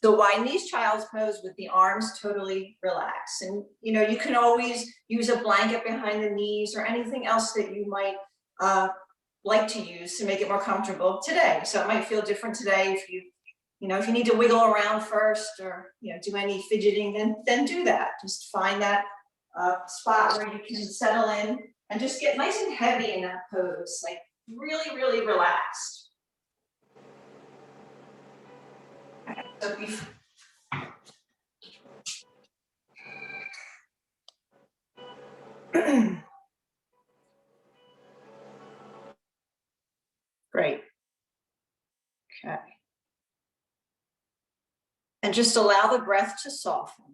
The wide knees child's pose with the arms totally relaxed. And you can always use a blanket behind the knees or anything else that you might like to use to make it more comfortable today. So it might feel different today if if you need to wiggle around first or do any fidgeting, then do that. Just find that spot where you can settle in and just get nice and heavy in that pose, like really, really relaxed. So great. Okay. And just allow the breath to soften.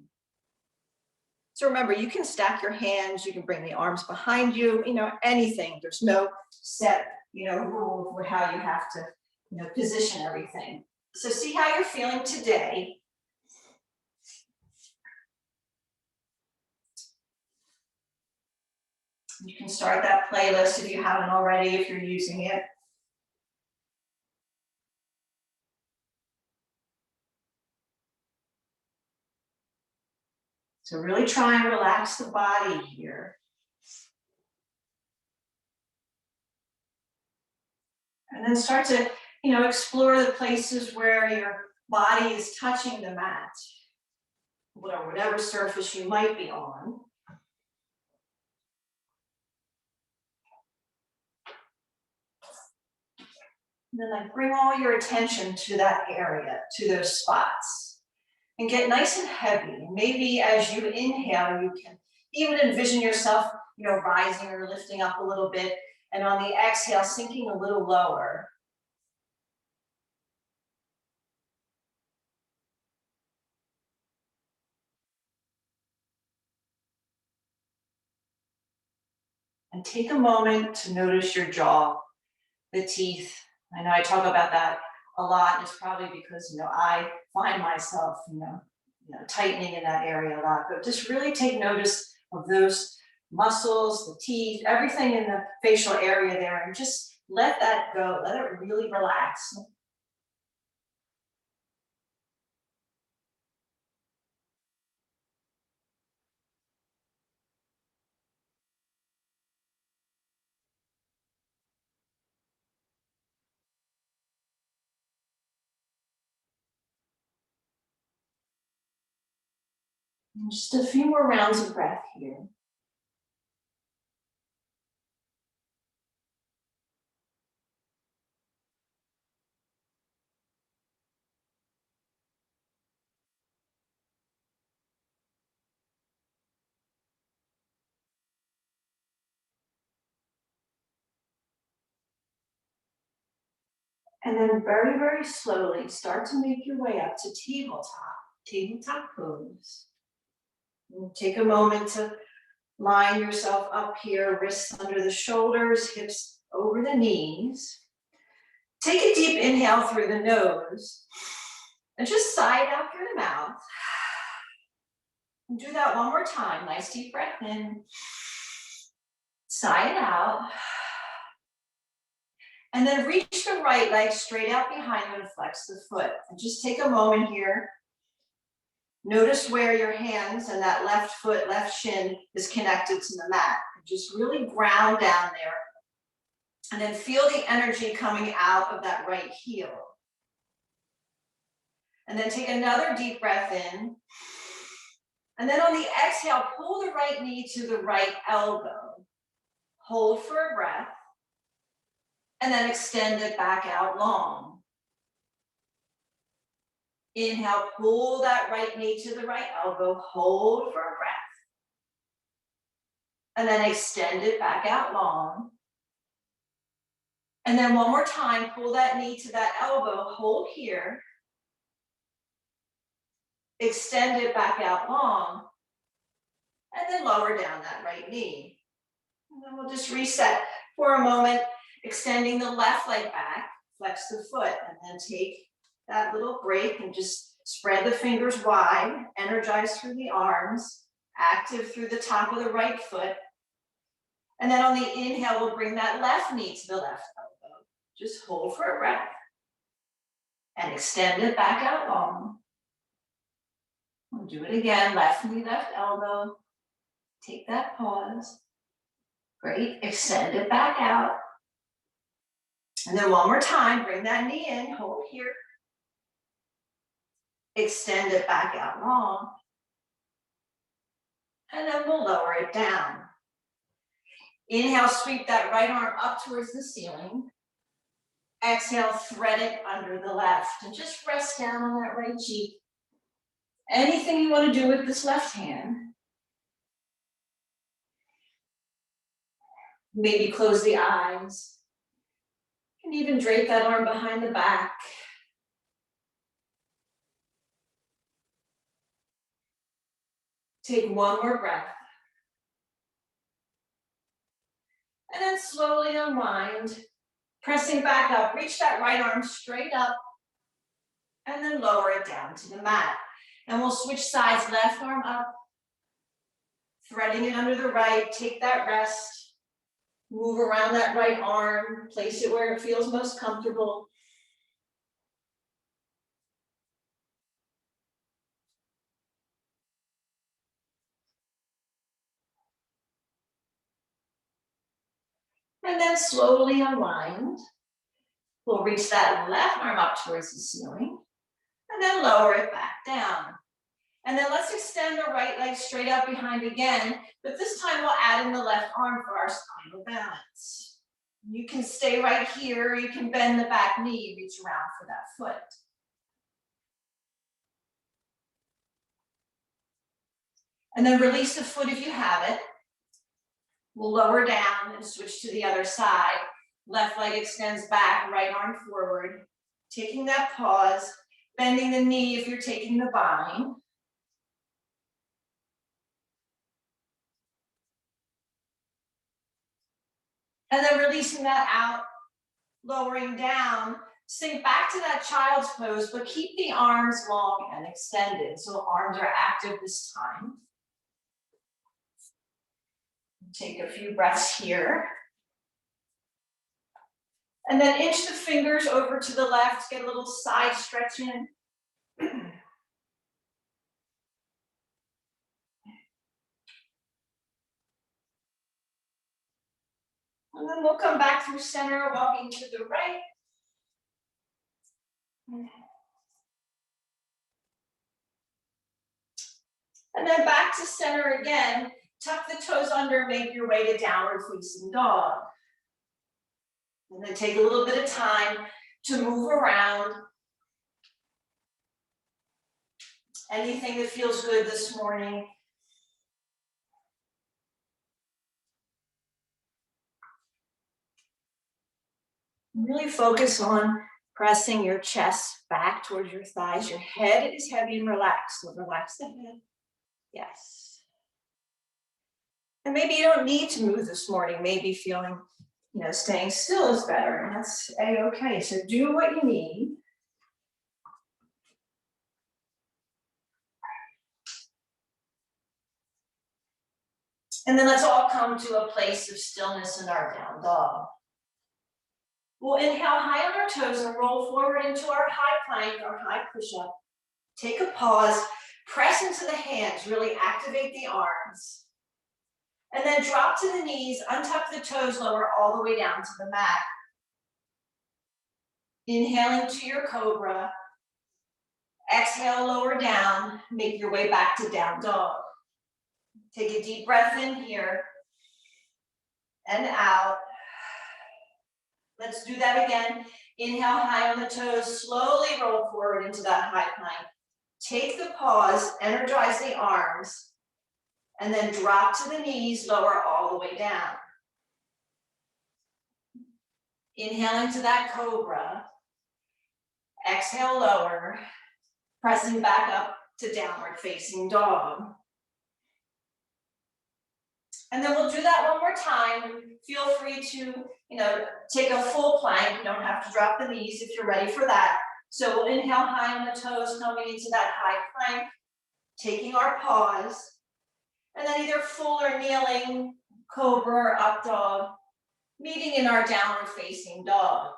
So remember, you can stack your hands, you can bring the arms behind you, anything. There's no set, rule for how you have to, position everything. So see how you're feeling today. You can start that playlist if you haven't already, if you're using it. So really try and relax the body here. And then start to, explore the places where your body is touching the mat, whatever surface you might be on. And then bring all your attention to that area, to those spots. And get nice and heavy. And maybe as you inhale, you can even envision yourself, rising or lifting up a little bit. And on the exhale, sinking a little lower. And take a moment to notice your jaw, the teeth. I know I talk about that a lot, and it's probably because, I find myself, tightening in that area a lot. But just really take notice of those muscles, the teeth, everything in the facial area there, and just let that go. Let it really relax. And just a few more rounds of breath here. And then very, very slowly start to make your way up to tabletop pose. And take a moment to line yourself up here, wrists under the shoulders, hips over the knees. Take a deep inhale through the nose and just sigh it out through the mouth. And do that one more time. Nice deep breath in. Sigh it out. And then reach the right leg straight out behind you and flex the foot. And just take a moment here. Notice where your hands and that left foot, left shin is connected to the mat. Just really ground down there. And then feel the energy coming out of that right heel. And then take another deep breath in. And then on the exhale, pull the right knee to the right elbow. Hold for a breath. And then extend it back out long. Inhale, pull that right knee to the right elbow. Hold for a breath. And then extend it back out long. And then one more time, pull that knee to that elbow. Hold here. Extend it back out long. And then lower down that right knee. And then we'll just reset for a moment, extending the left leg back, flex the foot, and then take that little break and just spread the fingers wide, energize through the arms, active through the top of the right foot. And then on the inhale, we'll bring that left knee to the left elbow. Just hold for a breath. and extend it back out long. We'll do it again, left knee, left elbow. Take that pause. Great, extend it back out. And then one more time, bring that knee in, hold here. Extend it back out long. And then we'll lower it down. Inhale, sweep that right arm up towards the ceiling. Exhale, thread it under the left. And just rest down on that right cheek. Anything you want to do with this left hand. Maybe close the eyes. You can even drape that arm behind the back. Take one more breath. And then slowly unwind, pressing back up. Reach that right arm straight up and then lower it down to the mat. And we'll switch sides, left arm up, threading it under the right. Take that rest. Move around that right arm, place it where it feels most comfortable. And then slowly unwind. We'll reach that left arm up towards the ceiling and then lower it back down. And then let's extend the right leg straight out behind again, but this time we'll add in the left arm for our spinal balance. You can stay right here, you can bend the back knee, reach around for that foot. And then release the foot if you have it. We'll lower down and switch to the other side. Left leg extends back, right arm forward. Taking that pause, bending the knee if you're taking the bind. And then releasing that out, lowering down, sink back to that child's pose, but keep the arms long and extended. So arms are active this time. Take a few breaths here. And then inch the fingers over to the left, get a little side stretch in. And then we'll come back through center, walking to the right. And then back to center again. Tuck the toes under, make your way to downward facing dog. And then take a little bit of time to move around. Anything that feels good this morning. Really focus on pressing your chest back towards your thighs. Your head is heavy and relaxed, so relax the head. Yes. And maybe you don't need to move this morning. Maybe feeling, staying still is better, and that's a-okay. So do what you need. And then let's all come to a place of stillness in our down dog. We'll inhale high on our toes and roll forward into our high plank, our high push-up. Take a pause, press into the hands, really activate the arms. And then drop to the knees, untuck the toes, lower all the way down to the mat. Inhaling to your cobra. Exhale, lower down, make your way back to down dog. Take a deep breath in here and out. Let's do that again. Inhale high on the toes, slowly roll forward into that high plank. Take the pause, energize the arms, and then drop to the knees, lower all the way down. Inhale into that cobra. Exhale, lower, pressing back up to downward facing dog. And then we'll do that one more time. Feel free to, take a full plank. You don't have to drop the knees if you're ready for that. So we'll inhale high on the toes, coming into that high plank, taking our pause, and then either full or kneeling, cobra or up dog, meeting in our downward facing dog.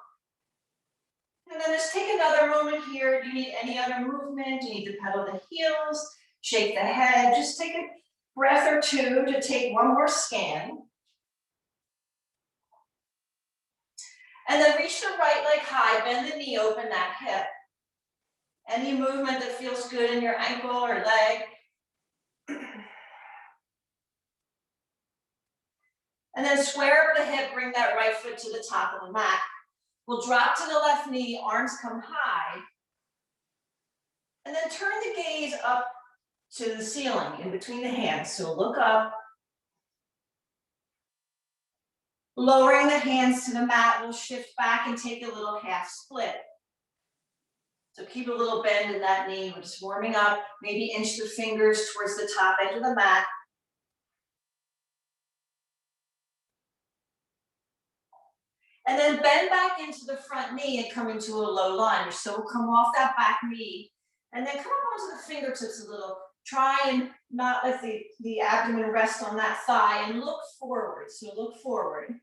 And then just take another moment here. Do you need any other movement? Do you need to pedal the heels, shake the head? Just take a breath or two to take one more scan. And then reach the right leg high, bend the knee, open that hip. Any movement that feels good in your ankle or leg. And then square up the hip, bring that right foot to the top of the mat. We'll drop to the left knee, arms come high. And then turn the gaze up to the ceiling in between the hands. So look up. Lowering the hands to the mat, we'll shift back and take a little half split. So keep a little bend in that knee. We're just warming up. Maybe inch the fingers towards the top edge of the mat. And then bend back into the front knee and come into a low lunge. So we'll come off that back knee and then come up onto the fingertips a little. Try and not let the abdomen rest on that thigh and look forward. So look forward.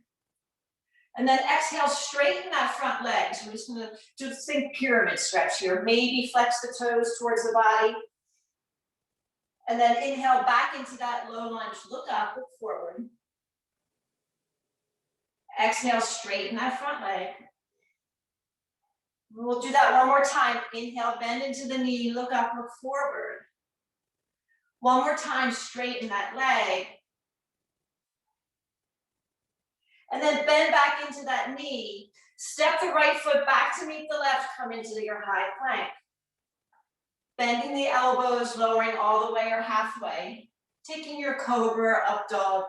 And then exhale, straighten that front leg. So we're just gonna just think pyramid stretch here. Maybe flex the toes towards the body. And then inhale back into that low lunge. Look up, look forward. Exhale, straighten that front leg. We'll do that one more time. Inhale, bend into the knee, look up, look forward. One more time, straighten that leg. And then bend back into that knee. Step the right foot back to meet the left, come into your high plank. Bending the elbows, lowering all the way or halfway. Taking your cobra, up dog.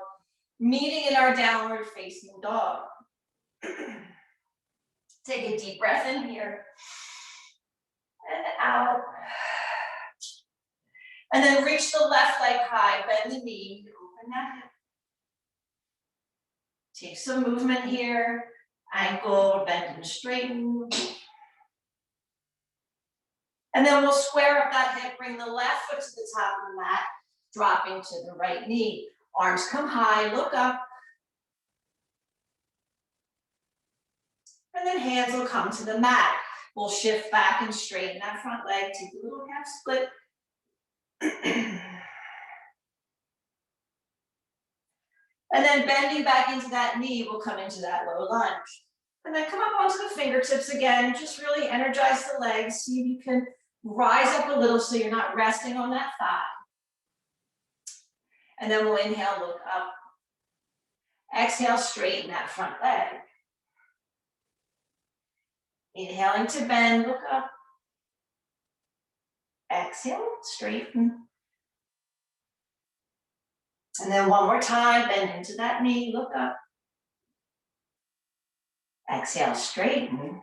Meeting in our downward facing dog. Take a deep breath in here and out. And then reach the left leg high, bend the knee, open that hip. Take some movement here, ankle, bend and straighten. And then we'll square up that hip, bring the left foot to the top of the mat, dropping to the right knee. Arms come high, look up. And then hands will come to the mat. We'll shift back and straighten that front leg, take a little half split. And then bending back into that knee, we'll come into that low lunge. And then come up onto the fingertips again, just really energize the legs. See if you can rise up a little so you're not resting on that thigh. And then we'll inhale, look up. Exhale, straighten that front leg. Inhaling to bend, look up. Exhale, straighten. And then one more time, bend into that knee, look up. Exhale, straighten.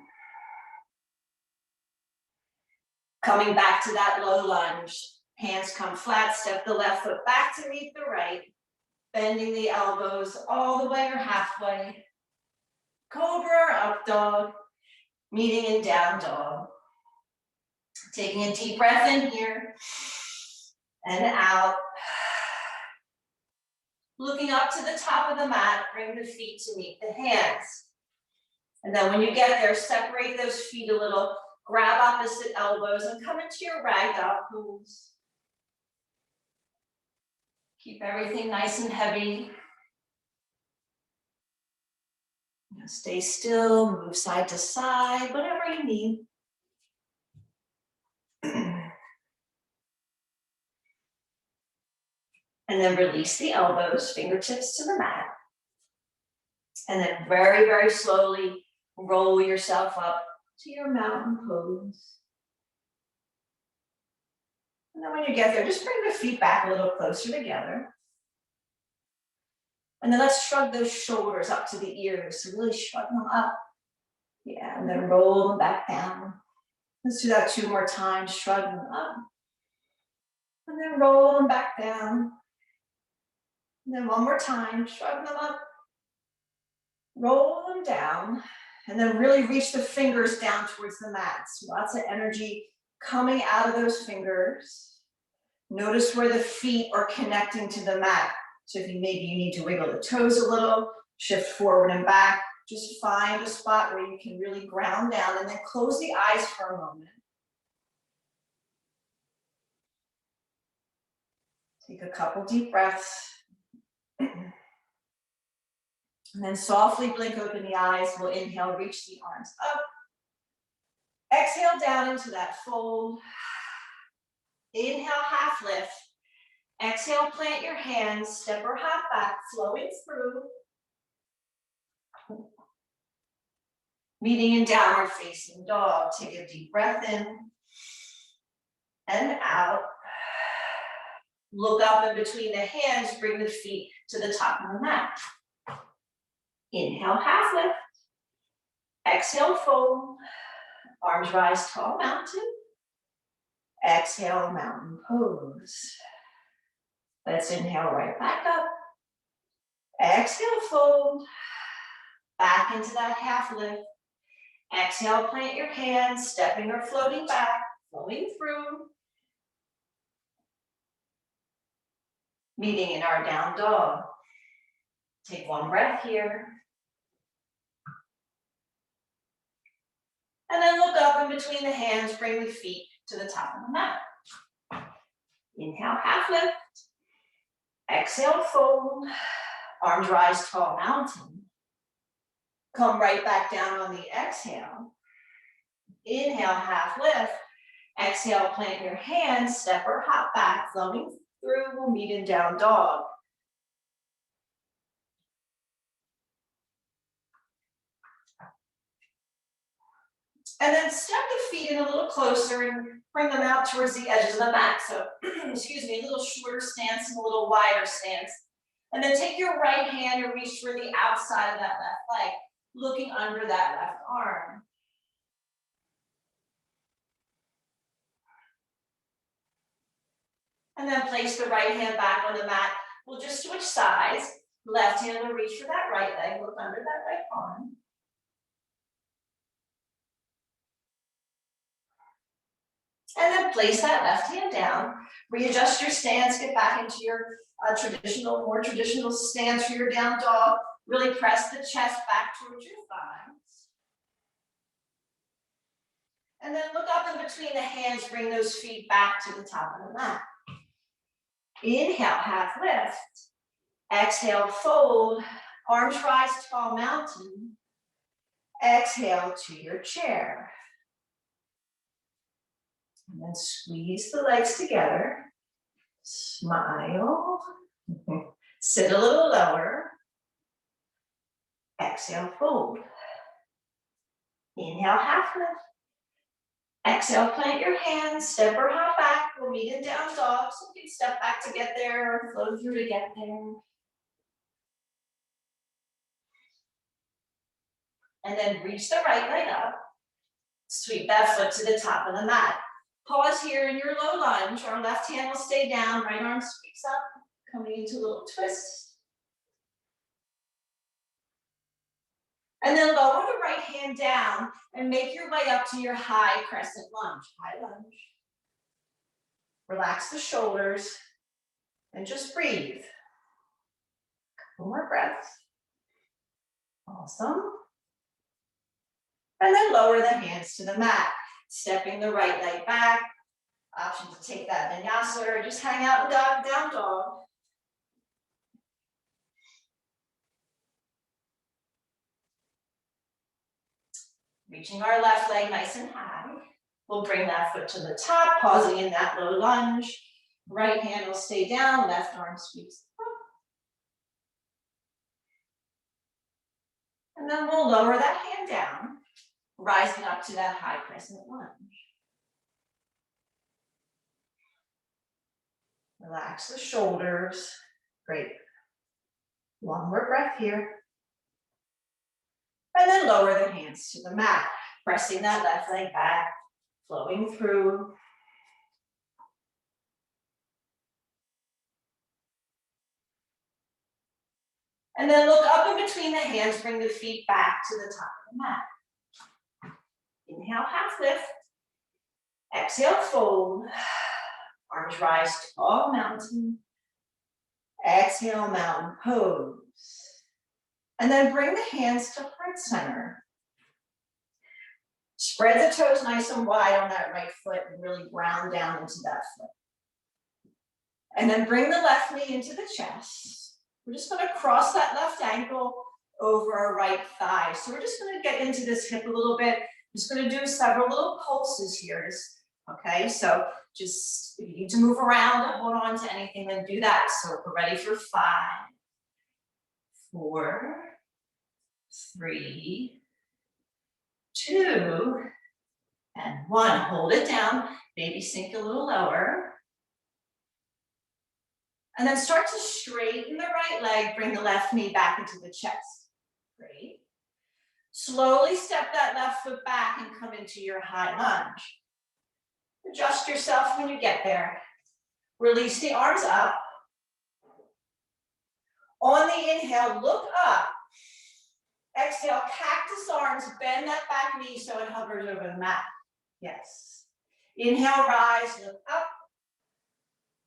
Coming back to that low lunge. Hands come flat, step the left foot back to meet the right. Bending the elbows all the way or halfway. Cobra, up dog. Meeting in down dog. Taking a deep breath in here and out. Looking up to the top of the mat, bring the feet to meet the hands. And then when you get there, separate those feet a little, grab opposite elbows and come into your ragdoll pose. Keep everything nice and heavy. Stay still, move side to side, whatever you need. And then release the elbows, fingertips to the mat. And then very, very slowly roll yourself up to your mountain pose. And then when you get there, just bring the feet back a little closer together. And then let's shrug those shoulders up to the ears. So really shrug them up. Yeah, and then roll them back down. Let's do that 2 more times. Shrug them up. And then roll them back down. And then one more time, shrug them up. Roll them down. And then really reach the fingers down towards the mat. So lots of energy coming out of those fingers. Notice where the feet are connecting to the mat. So if maybe you need to wiggle the toes a little, shift forward and back, Just find a spot where you can really ground down and then close the eyes for a moment. Take a couple deep breaths. And then softly blink open the eyes. We'll inhale, reach the arms up. Exhale down into that fold. Inhale, half lift. Exhale, plant your hands, step or hop back, flowing through. Meeting in downward facing dog. Take a deep breath in and out. Look up in between the hands, bring the feet to the top of the mat. Inhale, half lift. Exhale, fold. Arms rise, tall mountain. Exhale, mountain pose. Let's inhale right back up. Exhale, fold. Back into that half lift. Exhale, plant your hands, stepping or floating back, flowing through. Meeting in our down dog. Take one breath here. And then look up in between the hands, bring the feet to the top of the mat. Inhale, half lift. Exhale, fold. Arms rise, tall mountain. Come right back down on the exhale. Inhale, half lift. Exhale, plant your hands, step or hop back, flowing through. We'll meet in down dog. And then step the feet in a little closer and bring them out towards the edges of the mat. So, excuse me, a little shorter stance and a little wider stance. And then take your right hand and reach for the outside of that left leg, looking under that left arm. And then place the right hand back on the mat. We'll just switch sides. Left hand will reach for that right leg, look under that right arm. And then place that left hand down. Readjust your stance, get back into your more traditional stance for your down dog. Really press the chest back towards your thighs. And then look up in between the hands, bring those feet back to the top of the mat. Inhale, half lift. Exhale, fold. Arms rise, tall mountain. Exhale to your chair. And then squeeze the legs together. Smile. Sit a little lower. Exhale, fold. Inhale, half lift. Exhale, plant your hands, step or hop back. We'll meet in down dog. So you can step back to get there or flow through to get there. And then reach the right leg up. Sweep that foot to the top of the mat. Pause here in your low lunge. Our left hand will stay down, right arm sweeps up, coming into a little twist. And then lower the right hand down and make your way up to your high crescent lunge. High lunge. Relax the shoulders and just breathe. Couple more breaths. Awesome. And then lower the hands to the mat. Stepping the right leg back. Option to take that vinyasa or just hang out in down dog. Reaching our left leg nice and high. We'll bring that foot to the top, pausing in that low lunge. Right hand will stay down, left arm sweeps up. And then we'll lower that hand down, rising up to that high crescent lunge. Relax the shoulders. Great. One more breath here. And then lower the hands to the mat, pressing that left leg back, flowing through. And then look up in between the hands, bring the feet back to the top of the mat. Inhale, half lift. Exhale, fold. Arms rise, tall mountain. Exhale, mountain pose. And then bring the hands to heart center. Spread the toes nice and wide on that right foot and really ground down into that foot. And then bring the left knee into the chest. We're just gonna cross that left ankle over our right thigh. So we're just gonna get into this hip a little bit. I'm just gonna do several little pulses here. Okay, so just if you need to move around and hold on to anything, then do that. So we're ready for 5, 4, 3, 2, and 1. Hold it down, maybe sink a little lower. And then start to straighten the right leg, bring the left knee back into the chest. Great. Slowly step that left foot back and come into your high lunge. Adjust yourself when you get there. Release the arms up. On the inhale, look up. Exhale, cactus arms, bend that back knee so it hovers over the mat. Yes. Inhale, rise, look up.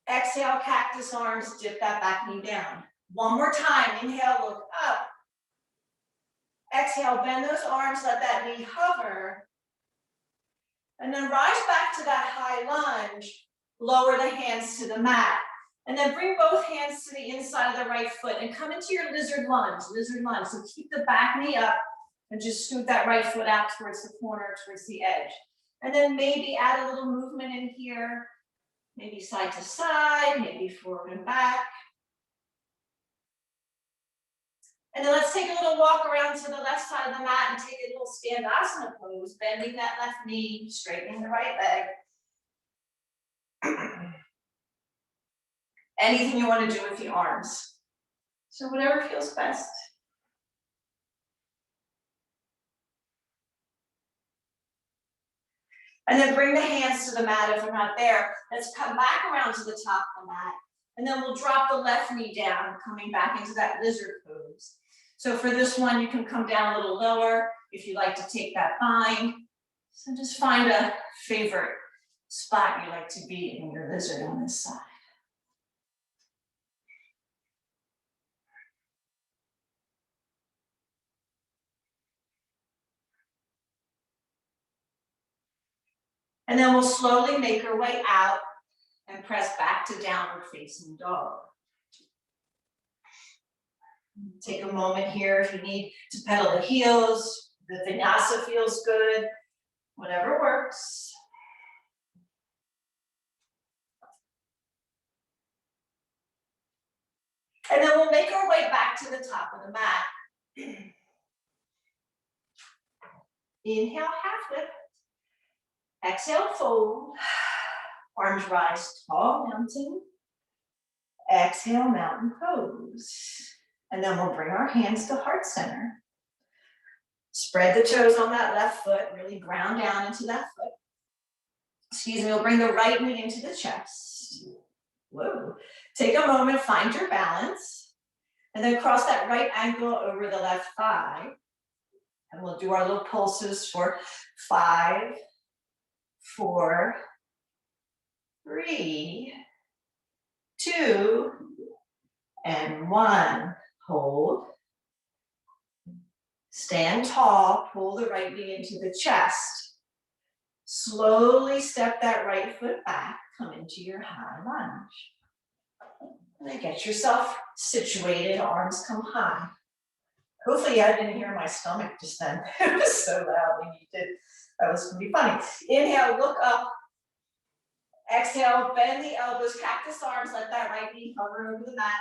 Exhale, cactus arms, dip that back knee down. One more time, inhale, look up. Exhale, bend those arms, let that knee hover. And then rise back to that high lunge, lower the hands to the mat. And then bring both hands to the inside of the right foot and come into your lizard lunge, So keep the back knee up and just scoot that right foot out towards the corner, towards the edge. And then maybe add a little movement in here, maybe side to side, maybe forward and back. And then let's take a little walk around to the left side of the mat and take a little standasana pose, bending that left knee, straightening the right leg. Anything you want to do with the arms. So whatever feels best. And then bring the hands to the mat if they're not there. Let's come back around to the top of the mat. And then we'll drop the left knee down, coming back into that lizard pose. So for this one, you can come down a little lower if you like to take that bind. So just find a favorite spot you like to be in your lizard on this side. And then we'll slowly make our way out and press back to downward facing dog. Take a moment here if you need to pedal the heels, the vinyasa feels good, whatever works. And then we'll make our way back to the top of the mat. Inhale, half lift. Exhale, fold. Arms rise, tall mountain. Exhale, mountain pose. And then we'll bring our hands to heart center. Spread the toes on that left foot, really ground down into that foot. Excuse me, we'll bring the right knee into the chest. Whoa. Take a moment, find your balance. And then cross that right ankle over the left thigh. And we'll do our little pulses for 5, 4, 3, 2, and 1. Hold. Stand tall, pull the right knee into the chest. Slowly step that right foot back, come into your high lunge. And then get yourself situated, arms come high. Hopefully I didn't hear my stomach just then. It was so loud when you did. That was gonna be funny. Inhale, look up. Exhale, bend the elbows, cactus arms, let that right knee hover over the mat.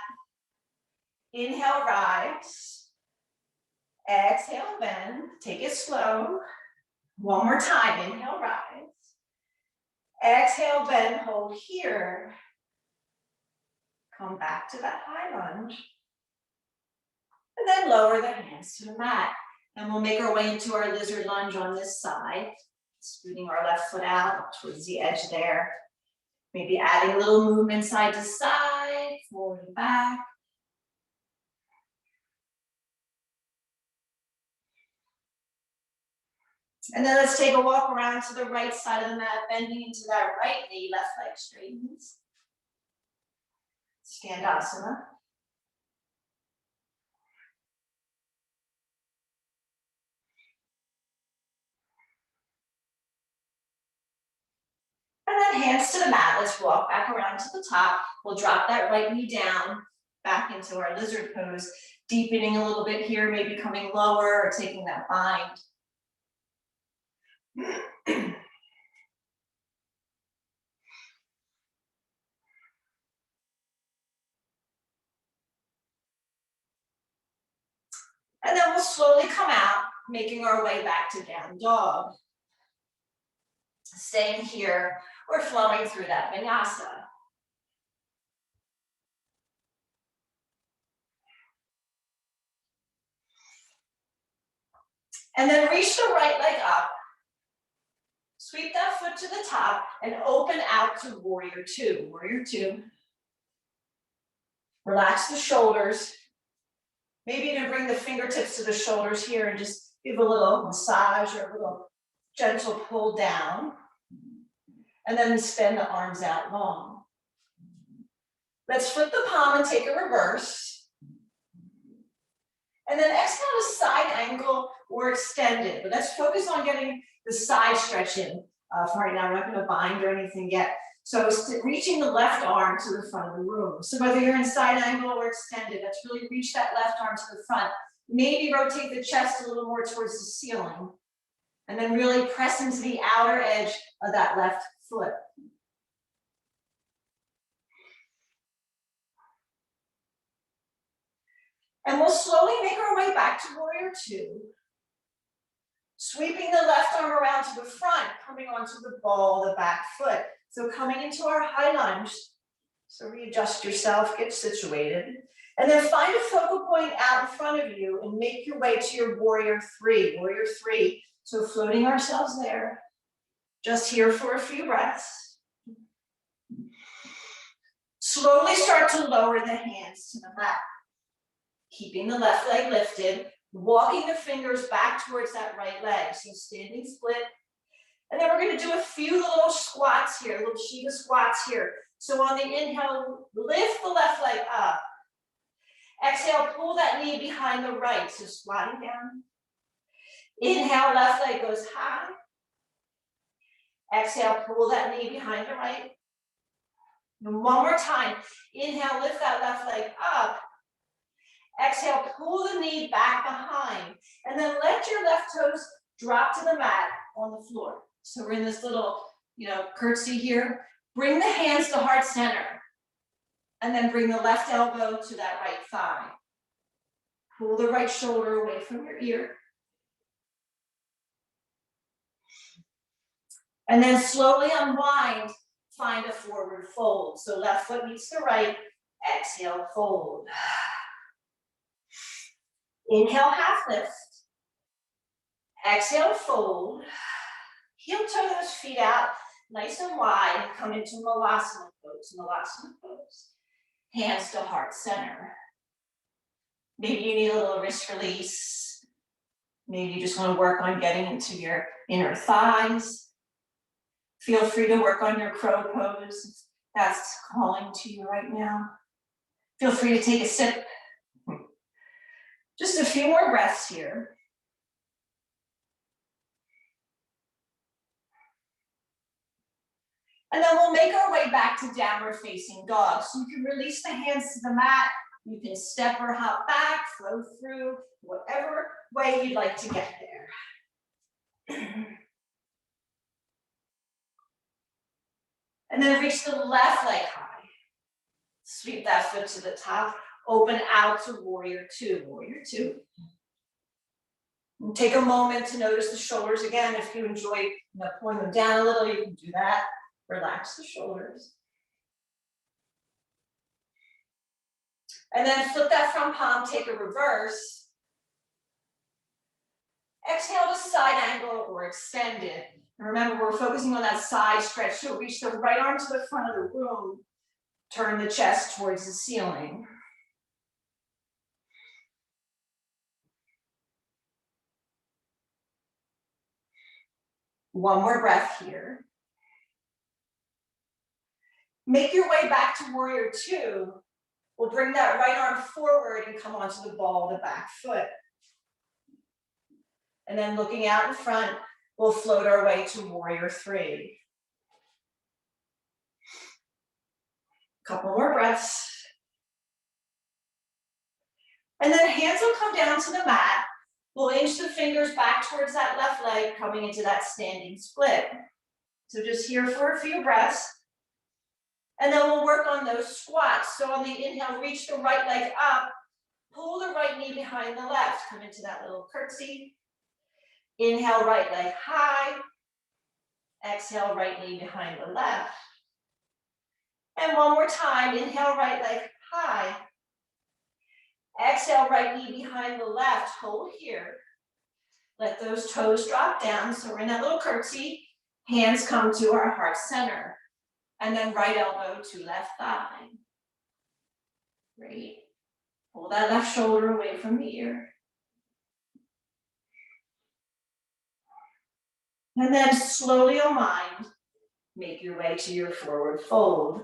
Inhale, rise. Exhale, bend, take it slow. One more time, inhale, rise. Exhale, bend, hold here. Come back to that high lunge. And then lower the hands to the mat. And we'll make our way into our lizard lunge on this side. Scooting our left foot out towards the edge there. Maybe adding a little movement side to side, forward and back. And then let's take a walk around to the right side of the mat, bending into that right knee, left leg straightens. Standasana. hands to the mat. Let's walk back around to the top. We'll drop that right knee down, back into our lizard pose, deepening a little bit here, maybe coming lower or taking that bind. And then we'll slowly come out, making our way back to down dog. Staying here, we're flowing through that vinyasa. And then reach the right leg up. Sweep that foot to the top and open out to warrior two. Warrior two. Relax the shoulders. Maybe you can bring the fingertips to the shoulders here and just give a little massage or a little gentle pull down. And then extend the arms out long. Let's flip the palm and take a reverse. And then exhale to side angle or extend it. But let's focus on getting the side stretch in. For right now, we're not going to bind or anything yet. So reaching the left arm to the front of the room. So whether you're in side angle or extended, let's really reach that left arm to the front. Maybe rotate the chest a little more towards the ceiling. And then really press into the outer edge of that left foot. And we'll slowly make our way back to warrior two. Sweeping the left arm around to the front, coming onto the ball of the back foot. So coming into our high lunge. So readjust yourself, get situated. And then find a focal point out in front of you and make your way to your warrior three. Warrior three. So floating ourselves there. Just here for a few breaths. Slowly start to lower the hands to the mat. Keeping the left leg lifted, walking the fingers back towards that right leg. So standing split. And then we're going to do a few little squats here, little Shiva squats here. So on the inhale, lift the left leg up. Exhale, pull that knee behind the right. So squatting down. Inhale, left leg goes high. Exhale, pull that knee behind the right. And one more time. Inhale, lift that left leg up. Exhale, pull the knee back behind. And then let your left toes drop to the mat on the floor. So we're in this little, curtsy here. Bring the hands to heart center. And then bring the left elbow to that right thigh. Pull the right shoulder away from your ear. And then slowly unwind, find a forward fold. So left foot meets the right, exhale, fold. Inhale, half lift. Exhale, fold. Heel toe those feet out, nice and wide, and come into Malasana pose. Malasana pose. Hands to heart center. Maybe you need a little wrist release. Maybe you just want to work on getting into your inner thighs. Feel free to work on your crow pose if that's calling to you right now. Feel free to take a sip. Just a few more breaths here. And then we'll make our way back to downward facing dog. So you can release the hands to the mat. You can step or hop back, flow through, whatever way you'd like to get there. And then reach the left leg high. Sweep that foot to the top. Open out to warrior two. Warrior two. And take a moment to notice the shoulders again. If you enjoy pulling them down a little, you can do that. Relax the shoulders. And then flip that front palm, take a reverse. Exhale to side angle or extend it. And remember, we're focusing on that side stretch. So reach the right arm to the front of the room. Turn the chest towards the ceiling. One more breath here. Make your way back to warrior two. We'll bring that right arm forward and come onto the ball of the back foot. And then looking out in front, we'll float our way to warrior three. Couple more breaths. And then hands will come down to the mat. We'll inch the fingers back towards that left leg, coming into that standing split. So just here for a few breaths. And then we'll work on those squats. So on the inhale, reach the right leg up, pull the right knee behind the left, come into that little curtsy. Inhale, right leg high. Exhale, right knee behind the left. And one more time, inhale, right leg high. Exhale, right knee behind the left, hold here. Let those toes drop down. So we're in that little curtsy. Hands come to our heart center. And then right elbow to left thigh. Great. Pull that left shoulder away from the ear. And then slowly, oh mind, make your way to your forward fold.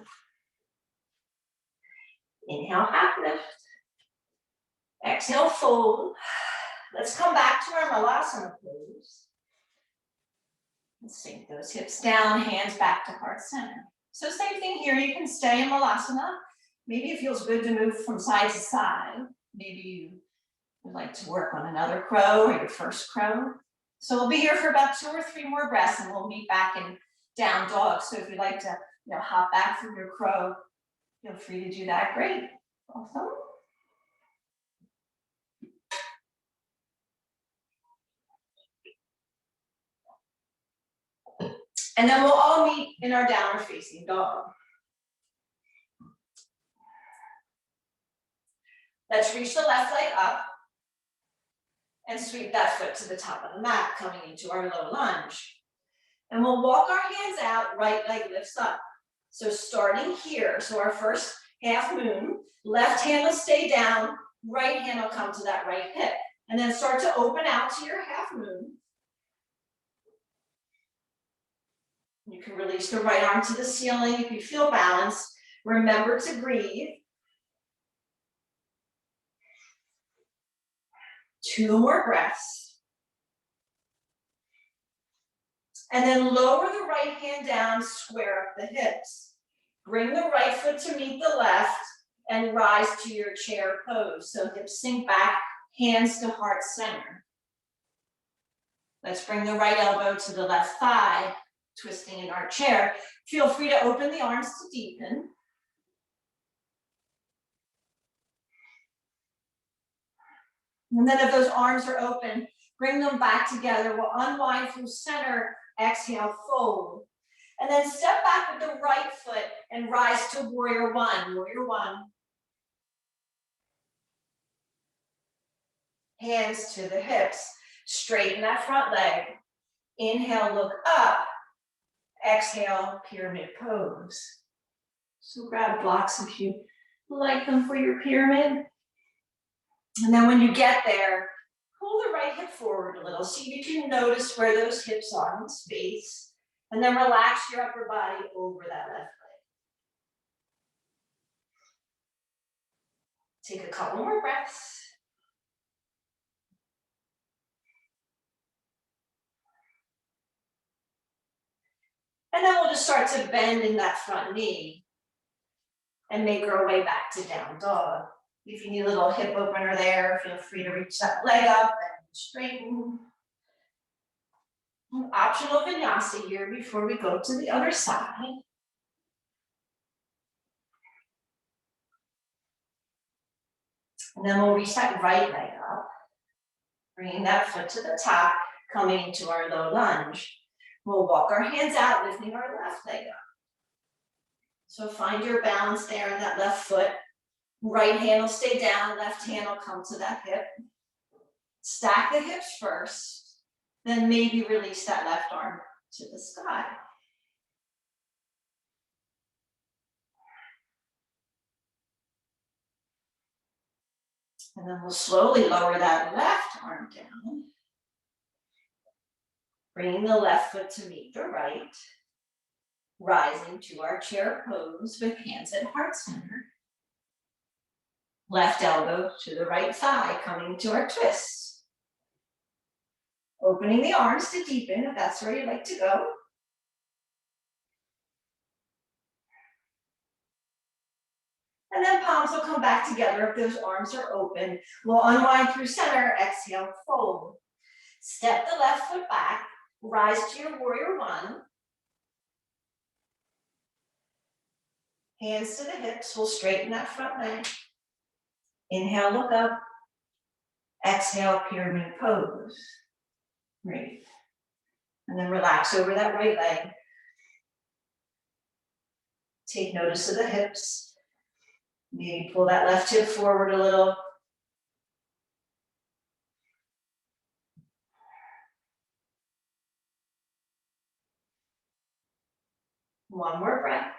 Inhale, half lift. Exhale, fold. Let's come back to our Malasana pose. Let's sink those hips down, hands back to heart center. So same thing here, you can stay in Malasana. Maybe it feels good to move from side to side. Maybe you would like to work on another crow or your first crow. So we'll be here for about 2 or 3 more breaths and we'll meet back in down dog. So if you'd like to hop back from your crow, feel free to do that. Great. Awesome. And then we'll all meet in our downward facing dog. Let's reach the left leg up and sweep that foot to the top of the mat, coming into our low lunge. And we'll walk our hands out, right leg lifts up. So starting here, so our first half moon, left hand will stay down, right hand will come to that right hip. And then start to open out to your half moon. You can release the right arm to the ceiling if you feel balanced. Remember to breathe. 2 more breaths. And then lower the right hand down, square up the hips. Bring the right foot to meet the left and rise to your chair pose. So hips sink back, hands to heart center. Let's bring the right elbow to the left thigh, twisting in our chair. Feel free to open the arms to deepen. And then if those arms are open, bring them back together. We'll unwind through center, exhale, fold. And then step back with the right foot and rise to warrior one. Warrior one. Hands to the hips. Straighten that front leg. Inhale, look up. Exhale, pyramid pose. So grab blocks if you like them for your pyramid. And then when you get there, pull the right hip forward a little. See if you can notice where those hips are in space. And then relax your upper body over that left leg. Take a couple more breaths. And then we'll just start to bend in that front knee and make our way back to down dog. If you need a little hip opener there, feel free to reach that leg up and straighten. Optional vinyasa here before we go to the other side. And then we'll reach that right leg up, bringing that foot to the top, coming into our low lunge. We'll walk our hands out, lifting our left leg up. So find your balance there in that left foot. Right hand will stay down, left hand will come to that hip. Stack the hips first, then maybe release that left arm to the sky. And then we'll slowly lower that left arm down. Bringing the left foot to meet the right. Rising to our chair pose with hands at heart center. Left elbow to the right thigh, coming to our twist. Opening the arms to deepen if that's where you'd like to go. And then palms will come back together if those arms are open. We'll unwind through center, exhale, fold. Step the left foot back, rise to your warrior one. Hands to the hips, we'll straighten that front leg. Inhale, look up. Exhale, pyramid pose. Breathe. And then relax over that right leg. Take notice of the hips. Maybe pull that left hip forward a little. One more breath.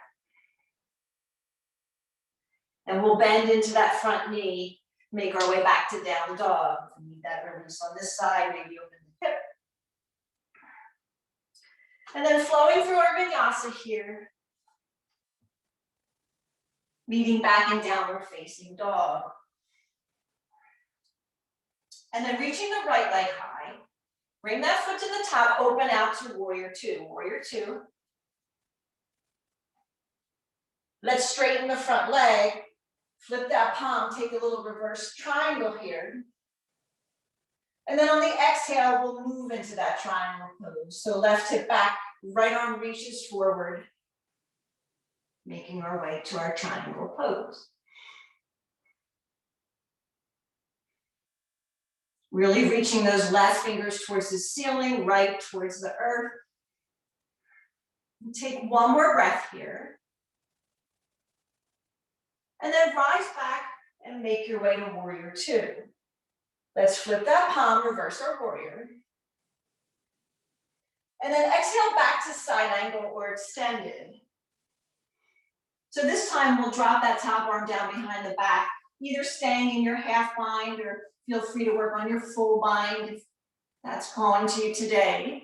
And we'll bend into that front knee, make our way back to down dog. If we need that release on this side, maybe open the hip. And then flowing through our vinyasa here, meeting back in downward facing dog. And then reaching the right leg high, bring that foot to the top, open out to warrior two. Warrior two. Let's straighten the front leg, flip that palm, take a little reverse triangle here. And then on the exhale, we'll move into that triangle pose. So left hip back, right arm reaches forward, making our way to our triangle pose. Really reaching those left fingers towards the ceiling, right towards the earth. Take one more breath here. And then rise back and make your way to warrior two. Let's flip that palm, reverse our warrior. And then exhale back to side angle or extended. So this time we'll drop that top arm down behind the back, either staying in your half bind or feel free to work on your full bind if that's calling to you today.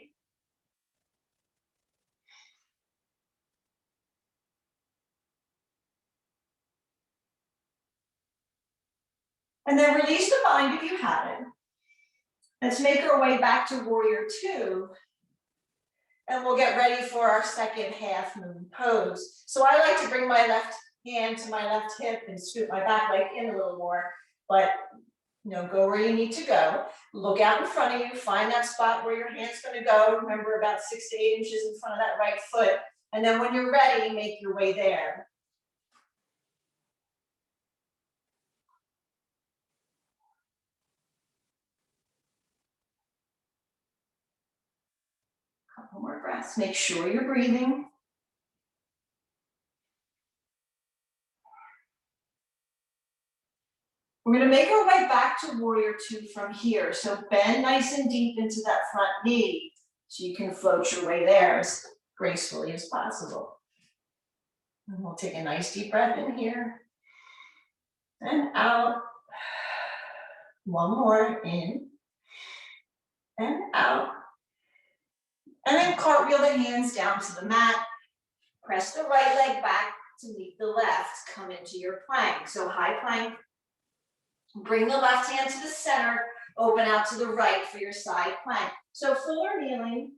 And then release the bind if you have it. Let's make our way back to warrior two. And we'll get ready for our second half moon pose. So I like to bring my left hand to my left hip and scoot my back leg in a little more, but go where you need to go. Look out in front of you, find that spot where your hand's gonna go. Remember, about 6 to 8 inches in front of that right foot. And then when you're ready, make your way there. Couple more breaths, make sure you're breathing. We're gonna make our way back to warrior two from here. So bend nice and deep into that front knee so you can float your way there as gracefully as possible. And we'll take a nice deep breath in here and out. One more, in and out. And then cartwheel the hands down to the mat. Press the right leg back to meet the left. Come into your plank. So high plank. Bring the left hand to the center. Open out to the right for your side plank. So full or kneeling.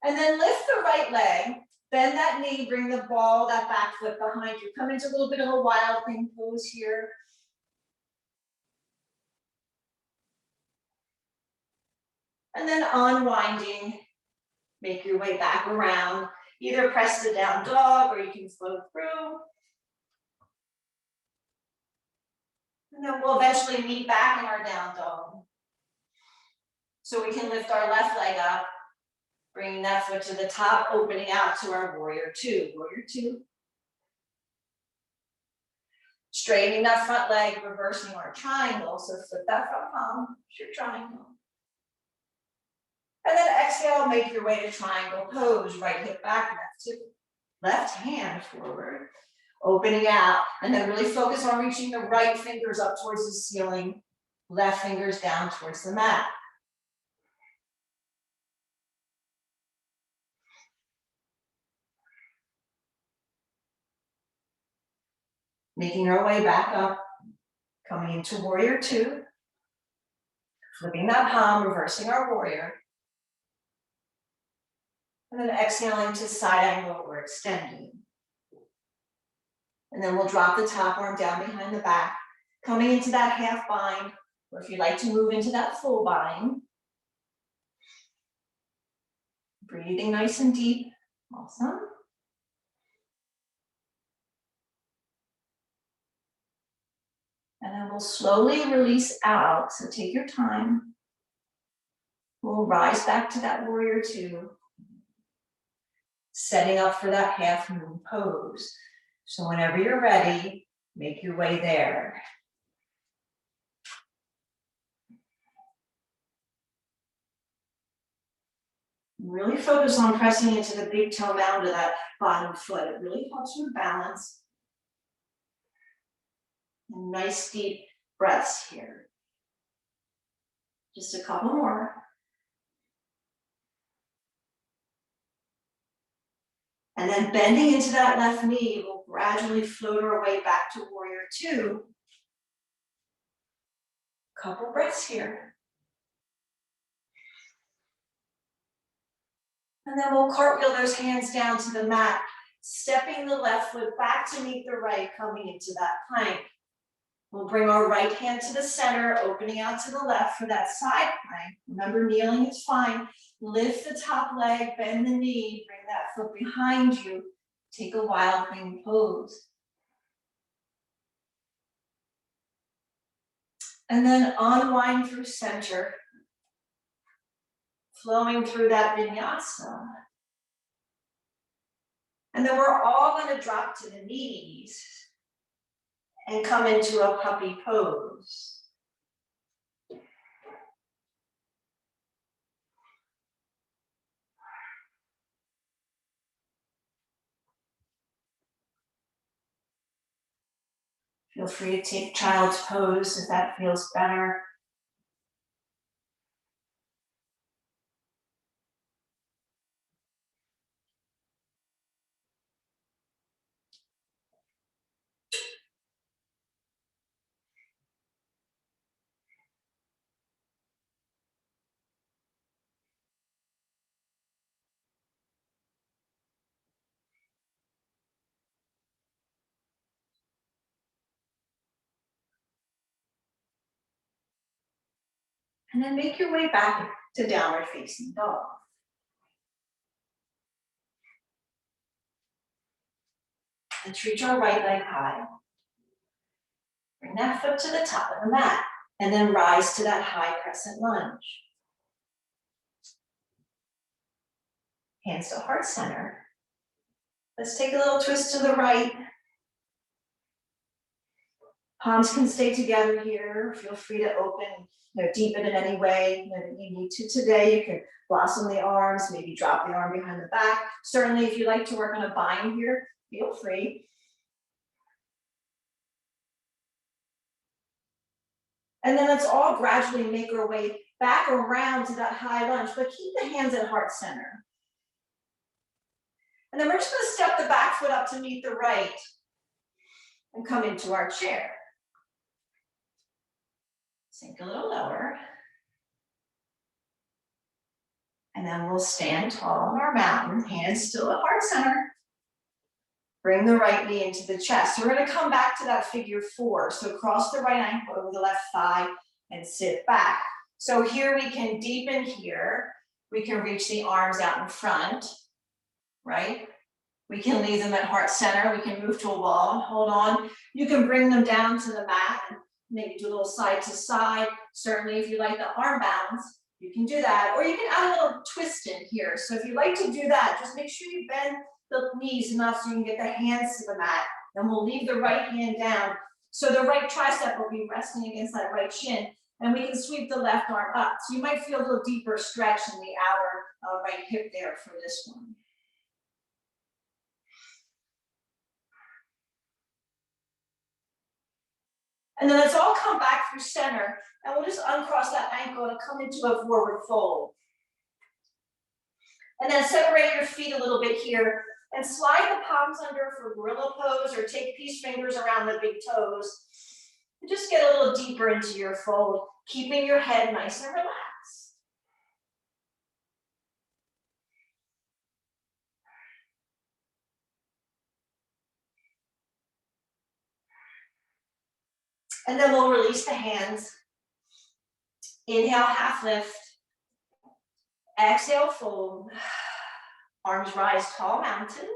And then lift the right leg. Bend that knee. Bring the ball, that back foot behind you. Come into a little bit of a wild thing pose here. And then unwinding, make your way back around. Either press the down dog or you can float through. And then we'll eventually meet back in our down dog. So we can lift our left leg up, bringing that foot to the top, opening out to our warrior two. Warrior two. Straightening that front leg, reversing our triangle. So flip that front palm, it's your triangle. And then exhale, make your way to triangle pose. Right hip back, left hand forward. Opening out, and then really focus on reaching the right fingers up towards the ceiling, left fingers down towards the mat. Making our way back up, coming into warrior two, flipping that palm, reversing our warrior. And then exhaling to side angle or extending. And then we'll drop the top arm down behind the back, coming into that half bind, or if you like to move into that full bind. Breathing nice and deep. Awesome. And then we'll slowly release out, so take your time. We'll rise back to that warrior two, setting up for that half moon pose. So whenever you're ready, make your way there. Really focus on pressing into the big toe mound of that bottom foot. It really helps with balance. And nice deep breaths here. Just a couple more. And then bending into that left knee, we'll gradually float our way back to warrior two. Couple breaths here. And then we'll cartwheel those hands down to the mat, stepping the left foot back to meet the right, coming into that plank. We'll bring our right hand to the center, opening out to the left for that side plank. Remember, kneeling is fine. Lift the top leg, bend the knee, bring that foot behind you. Take a wild wing pose. And then unwind through center, flowing through that vinyasa. And then we're all going to drop to the knees and come into a puppy pose. Feel free to take child's pose if that feels better. And then make your way back to downward facing dog. Let's reach our right leg high. Bring that foot to the top of the mat. And then rise to that high crescent lunge. Hands to heart center. Let's take a little twist to the right. Palms can stay together here. Feel free to open, deepen in any way that you need to today. You can blossom the arms, maybe drop the arm behind the back. Certainly, if you like to work on a bind here, feel free. And then let's all gradually make our way back around to that high lunge, but keep the hands at heart center. And then we're just going to step the back foot up to meet the right and come into our chair. Sink a little lower. And then we'll stand tall on our mountain, hands still at heart center. Bring the right knee into the chest. So we're going to come back to that figure four. So cross the right ankle over the left thigh and sit back. So here we can deepen here. We can reach the arms out in front, right? We can leave them at heart center. We can move to a wall and hold on. You can bring them down to the mat and maybe do a little side to side. Certainly if you like the arm balance, you can do that. Or you can add a little twist in here. So if you like to do that, just make sure you bend the knees enough so you can get the hands to the mat. Then we'll leave the right hand down. So the right tricep will be resting against that right shin. And we can sweep the left arm up. So you might feel a little deeper stretch in the outer right hip there for this one. And then let's all come back through center. And we'll just uncross that ankle and come into a forward fold. And then separate your feet a little bit here. And slide the palms under for gorilla pose or take peace fingers around the big toes. And just get a little deeper into your fold, keeping your head nice and relaxed. And then we'll release the hands. Inhale, half lift. Exhale, fold. Arms rise, tall mountain.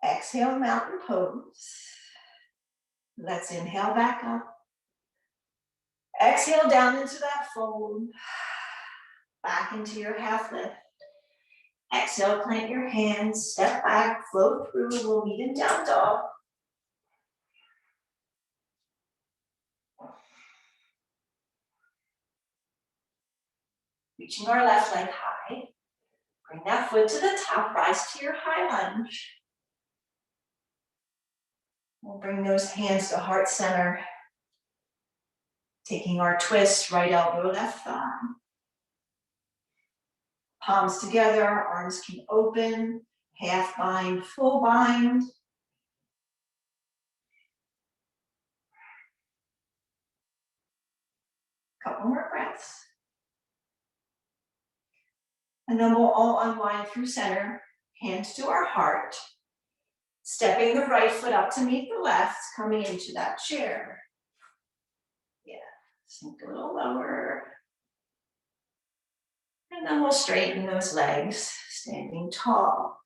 Exhale, mountain pose. Let's inhale back up. Exhale down into that fold. Back into your half lift. Exhale, plant your hands, step back, float through. We'll meet in down dog. Reaching our left leg high. Bring that foot to the top, rise to your high lunge. We'll bring those hands to heart center. Taking our twist, right elbow, left thigh. Palms together, arms can open, half bind, full bind. Couple more breaths. And then we'll all unwind through center, hands to our heart. Stepping the right foot up to meet the left, coming into that chair. Yeah, sink a little lower. And then we'll straighten those legs, standing tall.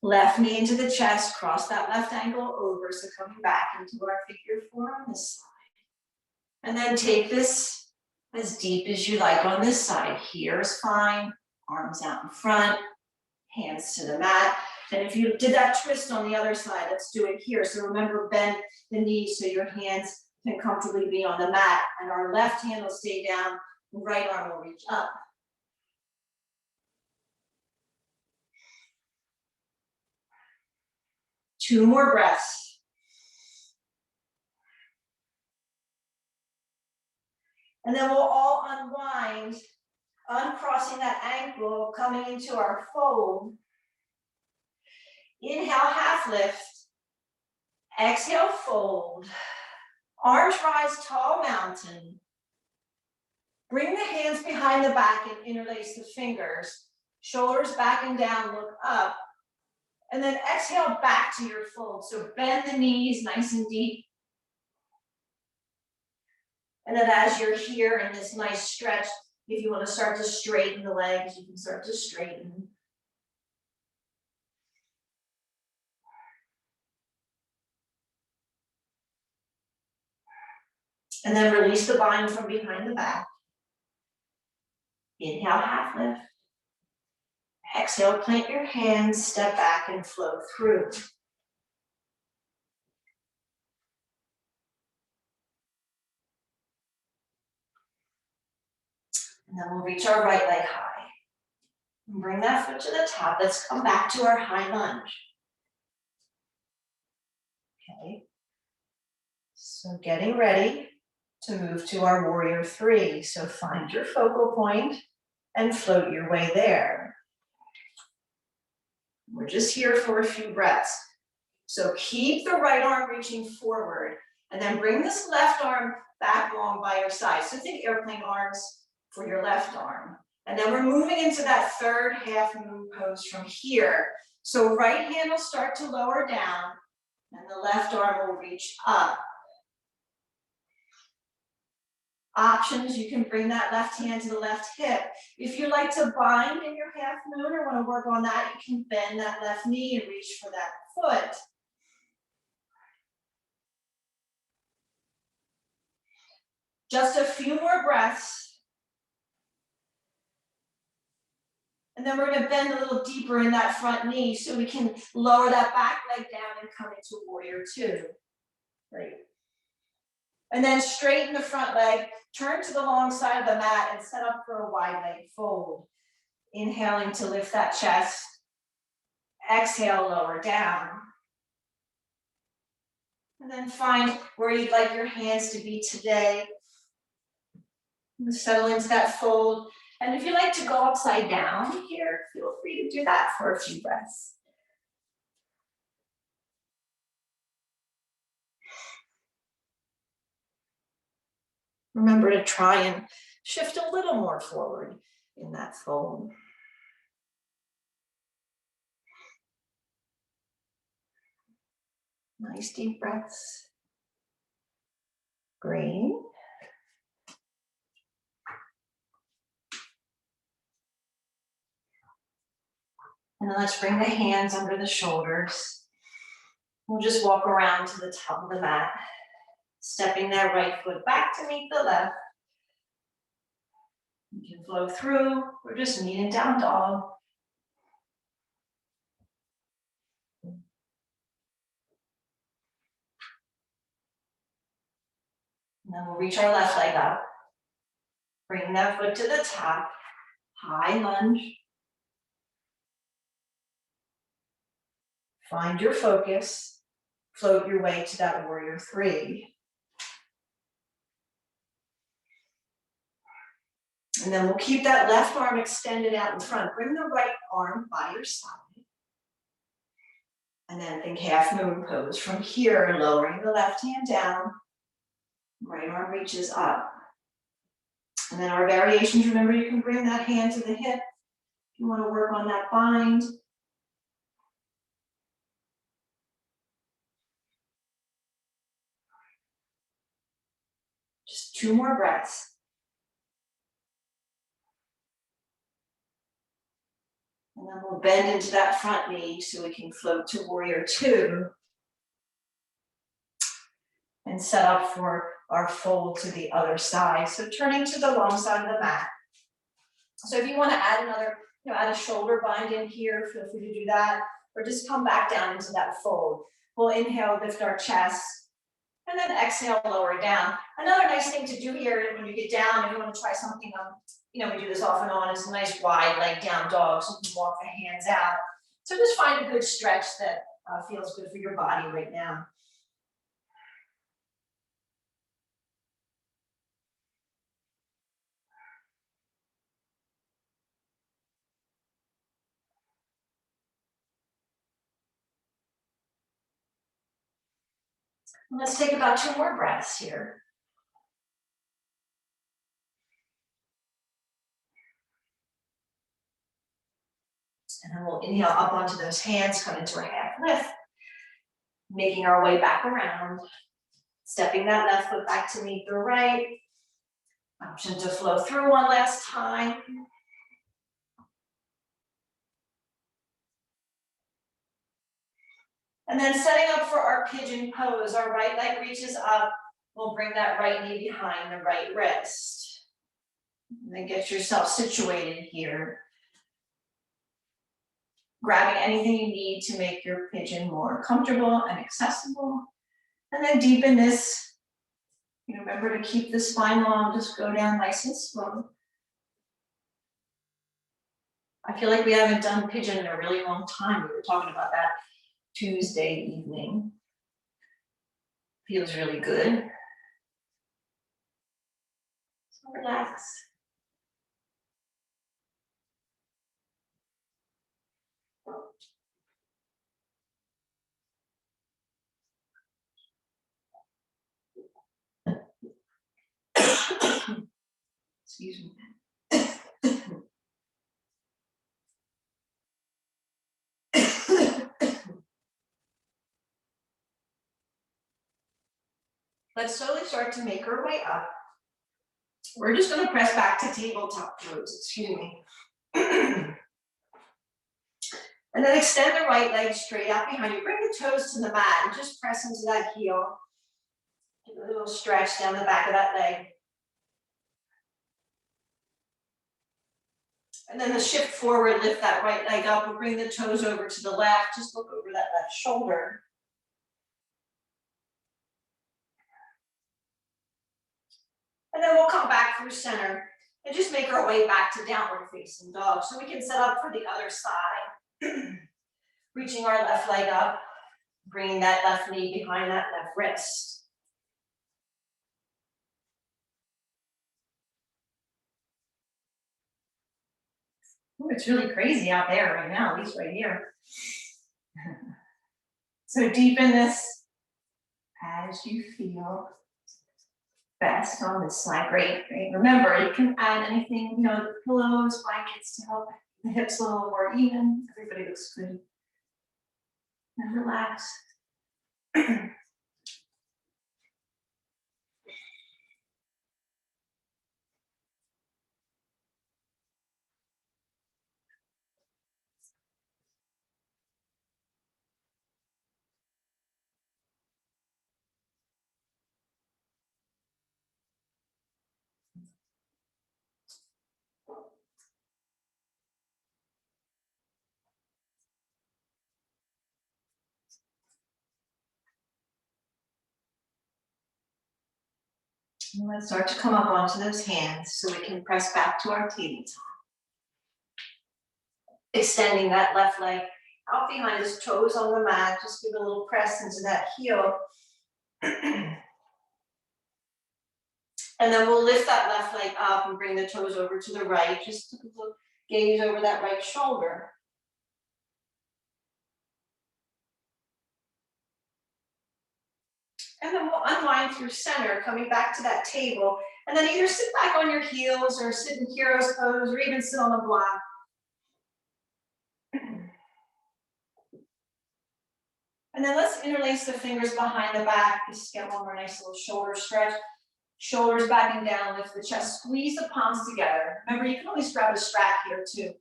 Left knee into the chest, cross that left ankle over, so coming back into our figure four on this side. And then take this as deep as you like on this side. Here is fine, arms out in front, hands to the mat. And if you did that twist on the other side, let's do it here. So remember, bend the knees so your hands can comfortably be on the mat. And our left hand will stay down, right arm will reach up. Two more breaths. And then we'll all unwind, uncrossing that ankle, coming into our fold. Inhale, half lift. Exhale, fold. Arms rise, tall mountain. Bring the hands behind the back and interlace the fingers. Shoulders back and down, look up. And then exhale back to your fold. So bend the knees nice and deep. And then as you're here in this nice stretch, if you want to start to straighten the legs, you can start to straighten. And then release the bind from behind the back. Inhale, half lift. Exhale, plant your hands, step back and flow through. And then we'll reach our right leg high. And bring that foot to the top. Let's come back to our high lunge. Okay. So getting ready to move to our warrior three. So find your focal point and float your way there. We're just here for a few breaths. So keep the right arm reaching forward and then bring this left arm back long by your side. So think airplane arms for your left arm. And then we're moving into that third half moon pose from here. So right hand will start to lower down and the left arm will reach up. Options, you can bring that left hand to the left hip. If you like to bind in your half moon or want to work on that, you can bend that left knee and reach for that foot. Just a few more breaths. And then we're going to bend a little deeper in that front knee so we can lower that back leg down and come into warrior two. Great. And then straighten the front leg, turn to the long side of the mat and set up for a wide leg fold. Inhaling to lift that chest. Exhale, lower down. And then find where you'd like your hands to be today. Settle into that fold. And if you like to go upside down here, feel free to do that for a few breaths. Remember to try and shift a little more forward in that fold. Nice deep breaths. Green. And then let's bring the hands under the shoulders. We'll just walk around to the top of the mat, stepping that right foot back to meet the left. You can flow through or just meet in down dog. And then we'll reach our left leg up. Bring that foot to the top, high lunge. Find your focus. Float your way to that warrior three. And then we'll keep that left arm extended out in front. Bring the right arm by your side. And then think half moon pose. From here, lowering the left hand down. Right arm reaches up. And then our variations, remember you can bring that hand to the hip. If you want to work on that bind. Just 2 more breaths. And then we'll bend into that front knee so we can float to warrior two. And set up for our fold to the other side. So turning to the long side of the mat. So if you want to add another, add a shoulder bind in here, feel free to do that. Or just come back down into that fold. We'll inhale, lift our chest. And then exhale, lower down. Another nice thing to do here when you get down, if you want to try something, we do this off and on, is a nice wide leg down dog, so you can walk the hands out. So just find a good stretch that feels good for your body right now. Let's take about 2 more breaths here. And then we'll inhale up onto those hands, come into a half lift. Making our way back around. Stepping that left foot back to meet the right. Option to flow through one last time. And then setting up for our pigeon pose. Our right leg reaches up. We'll bring that right knee behind the right wrist. And then get yourself situated here. Grabbing anything you need to make your pigeon more comfortable and accessible. And then deepen this. Remember to keep the spine long, just go down nice and slow. I feel like we haven't done pigeon in a really long time. We were talking about that Tuesday evening. Feels really good. So relax. Excuse me. Let's slowly start to make our way up. We're just going to press back to tabletop pose, excuse me. And then extend the right leg straight out behind you. Bring the toes to the mat and just press into that heel. Give a little stretch down the back of that leg. And then the shift forward, lift that right leg up. We'll bring the toes over to the left. Just look over that left shoulder. And then we'll come back through center and just make our way back to downward facing dog. So we can set up for the other side. Reaching our left leg up, bringing that left knee behind that left wrist. Ooh, it's really crazy out there right now, at least right here. So deepen this as you feel best on this side. Great, great. Remember, you can add anything, pillows, blankets to help the hips a little more even. Everybody looks good. And relax. And let's start to come up onto those hands so we can press back to our tabletop. Extending that left leg out behind his toes on the mat. Just give a little press into that heel. And then we'll lift that left leg up and bring the toes over to the right. Just a little gaze over that right shoulder. And then we'll unwind through center, coming back to that table. And then either sit back on your heels or sit in hero's pose or even sit on the block. And then let's interlace the fingers behind the back. Just get one more nice little shoulder stretch. Shoulders back and down, lift the chest, squeeze the palms together. Remember, you can always grab a strap here too.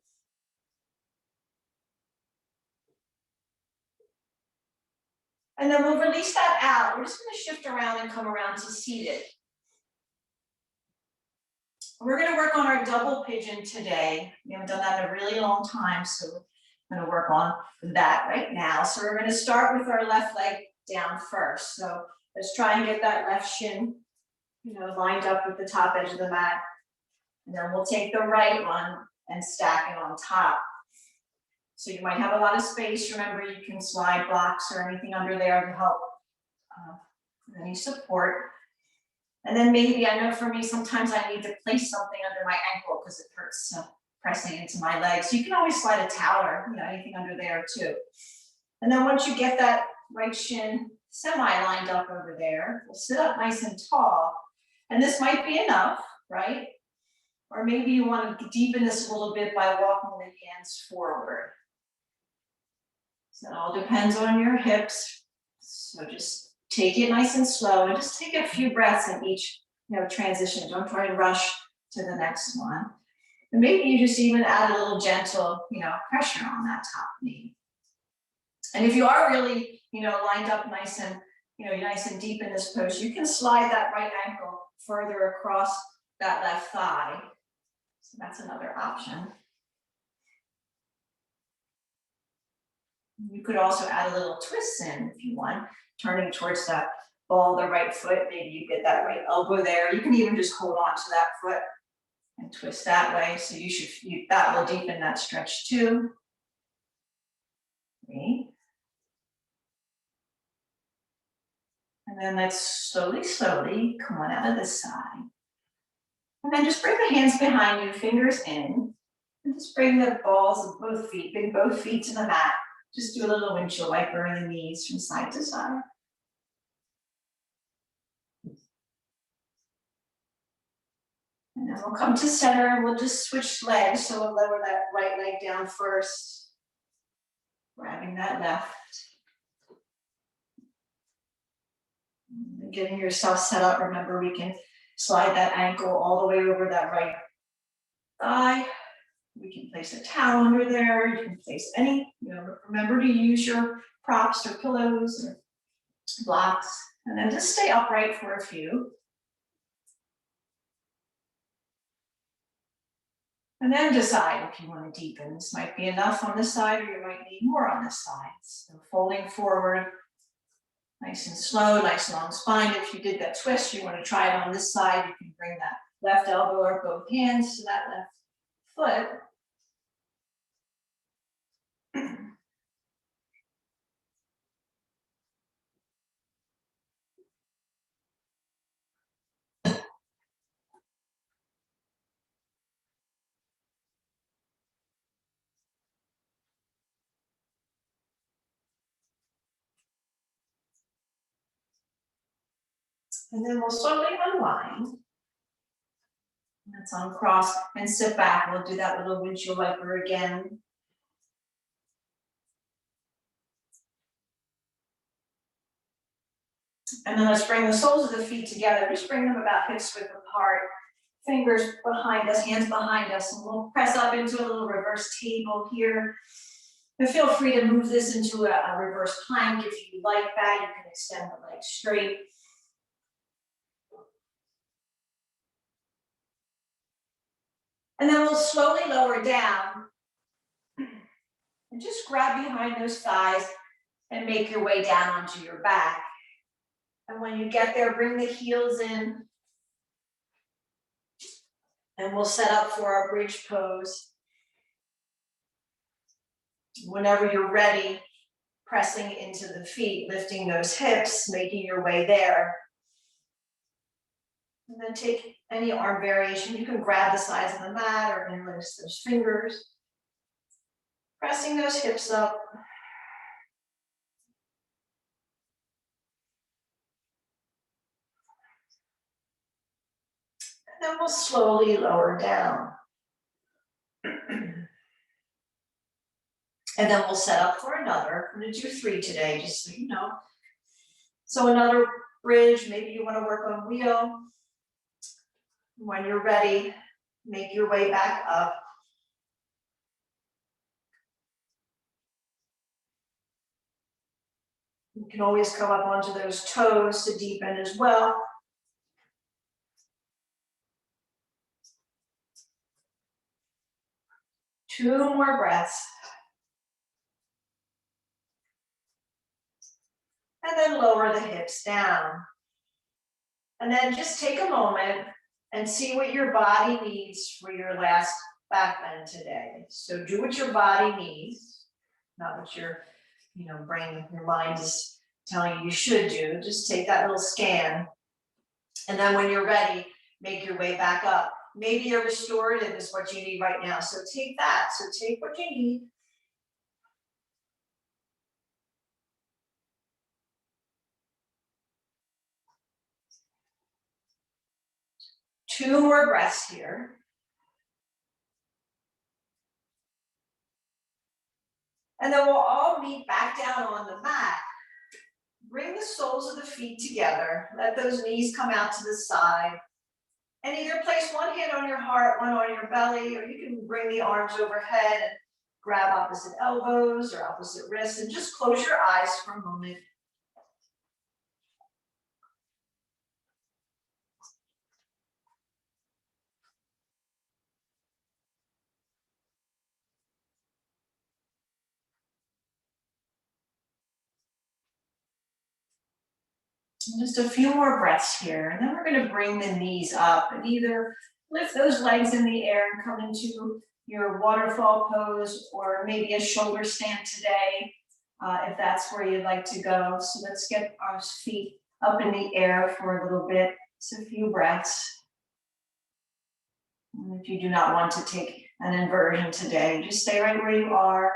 And then we'll release that out. We're just going to shift around and come around to seated. We're going to work on our double pigeon today. We haven't done that in a really long time, so we're going to work on that right now. So we're going to start with our left leg down first. So let's try and get that left shin, lined up with the top edge of the mat. And then we'll take the right one and stack it on top. So you might have a lot of space. Remember, you can slide blocks or anything under there to help any support. And then maybe, I know for me, sometimes I need to place something under my ankle because it hurts pressing into my legs. So you can always slide a towel or anything under there too. And then once you get that right shin semi-lined up over there, we'll sit up nice and tall. And this might be enough, right? Or maybe you want to deepen this a little bit by walking the hands forward. So it all depends on your hips. So just take it nice and slow and just take a few breaths in each transition. Don't try to rush to the next one. And maybe you just even add a little gentle, pressure on that top knee. And if you are really, lined up nice and, nice and deep in this pose, you can slide that right ankle further across that left thigh. So that's another option. You could also add a little twist in if you want, turning towards that ball of the right foot. Maybe you get that right elbow there. You can even just hold on to that foot and twist that way. So that will deepen that stretch too. Great. And then let's slowly come on out of this side. And then just bring the hands behind you, fingers in, and just bring the balls of both feet, bring both feet to the mat. Just do a little windshield wiper in the knees from side to side. And then we'll come to center and we'll just switch legs. So we'll lower that right leg down first, grabbing that left. And getting yourself set up. Remember, we can slide that ankle all the way over that right thigh. We can place a towel under there. You can place any, remember to use your props or pillows or blocks. And then just stay upright for a few. And then decide if you want to deepen. This might be enough on this side, or you might need more on this side. So folding forward, nice and slow, nice long spine. If you did that twist, you want to try it on this side, you can bring that left elbow or both hands to that left foot. And then we'll slowly unwind. That's on cross and sit back. We'll do that little windshield wiper again. And then let's bring the soles of the feet together. Just bring them about hips width apart. Fingers behind us, hands behind us. And we'll press up into a little reverse table here. And feel free to move this into a reverse plank if you like that. You can extend the legs straight. And then we'll slowly lower down and just grab behind those thighs and make your way down onto your back. And when you get there, bring the heels in And we'll set up for our bridge pose. Whenever you're ready, pressing into the feet, lifting those hips, making your way there. And then take any arm variation. You can grab the sides of the mat or interlace those fingers. Pressing those hips up. And then we'll slowly lower down. And then we'll set up for another. I'm gonna do 3 today, just so you know. So another bridge, maybe you wanna work on wheel. When you're ready, make your way back up. You can always come up onto those toes to deepen as well. Two more breaths. And then lower the hips down. And then just take a moment and see what your body needs for your last back bend today. So do what your body needs, not what your brain, your mind is telling you should do. Just take that little scan. And then when you're ready, make your way back up. Maybe a restorative is what you need right now. So take that. So take what you need. Two more breaths here. And then we'll all meet back down on the mat. Bring the soles of the feet together. Let those knees come out to the side. And either place one hand on your heart, one on your belly, or you can bring the arms overhead and grab opposite elbows or opposite wrists and just close your eyes for a moment. And just a few more breaths here. And then we're going to bring the knees up and either lift those legs in the air and come into your waterfall pose or maybe a shoulder stand today, if that's where you'd like to go. So let's get our feet up in the air for a little bit. Just a few breaths. And if you do not want to take an inversion today, just stay right where you are.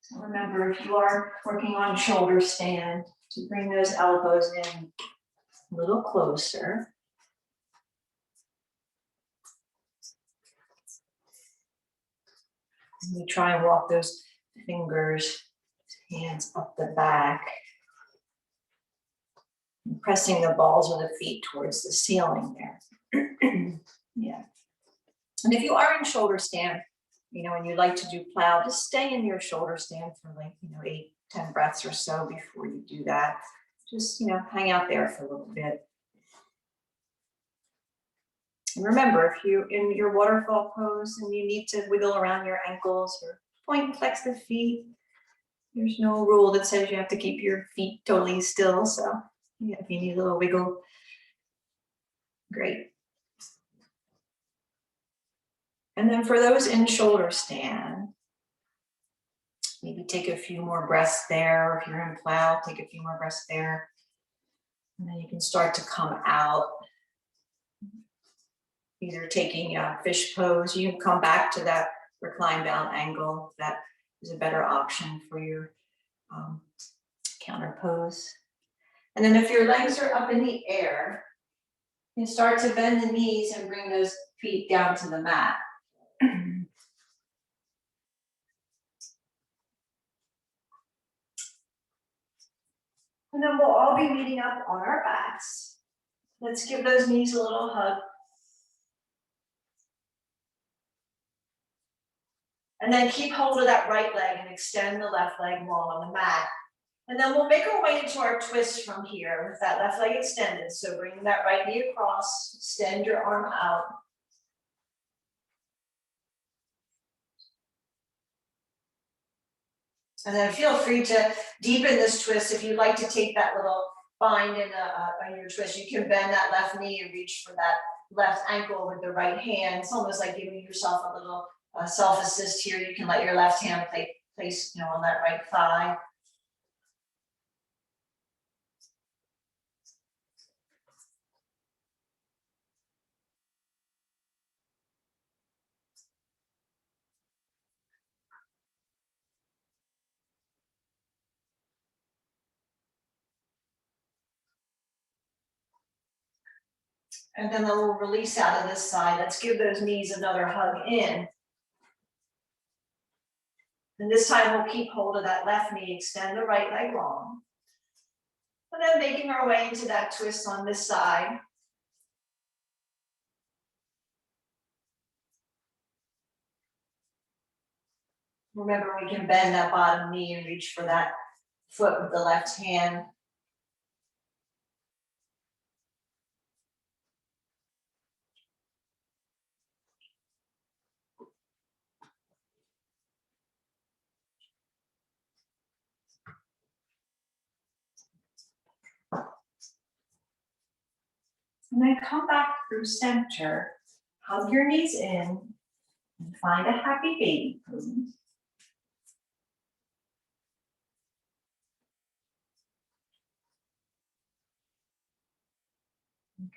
So remember, if you are working on shoulder stand, to bring those elbows in a little closer. And we try and walk those fingers, hands up the back. And pressing the balls of the feet towards the ceiling there. Yeah. And if you are in shoulder stand, and you like to do plow, just stay in your shoulder stand for 8-10 breaths or so before you do that. Just, hang out there for a little bit. And remember, if you're in your waterfall pose and you need to wiggle around your ankles or point and flex the feet, there's no rule that says you have to keep your feet totally still. So if you need a little wiggle, great. And then for those in shoulder stand, maybe take a few more breaths there. If you're in plow, take a few more breaths there. And then you can start to come out. Either taking a fish pose, you can come back to that recline bound angle. That is a better option for your counter pose. And then if your legs are up in the air, you can start to bend the knees and bring those feet down to the mat. And then we'll all be meeting up on our backs. Let's give those knees a little hug. And then keep hold of that right leg and extend the left leg long on the mat. And then we'll make our way into our twist from here with that left leg extended. So bring that right knee across, extend your arm out. And then feel free to deepen this twist if you'd like to take that little bind in your twist. You can bend that left knee and reach for that left ankle with the right hand. It's almost like giving yourself a little self-assist here. You can let your left hand place, on that right thigh. And then we'll release out of this side. Let's give those knees another hug in. And this time we'll keep hold of that left knee, extend the right leg long. And then making our way into that twist on this side. Remember, we can bend that bottom knee and reach for that foot with the left hand. And then come back through center, hug your knees in, and find a happy baby pose. You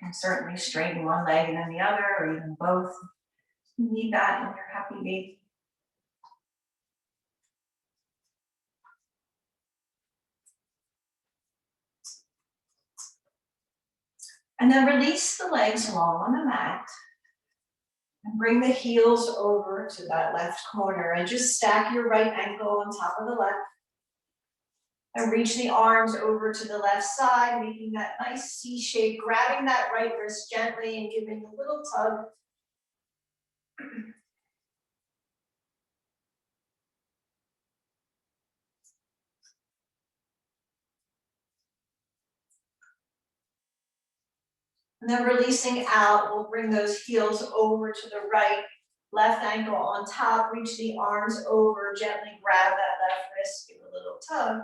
can certainly straighten one leg and then the other, or even both. You need that in your happy baby. And then release the legs long on the mat. And bring the heels over to that left corner and just stack your right ankle on top of the left. And reach the arms over to the left side, making that nice C shape, grabbing that right wrist gently and giving a little tug. And then releasing out, we'll bring those heels over to the right, left ankle on top, reach the arms over, gently grab that left wrist, give a little tug.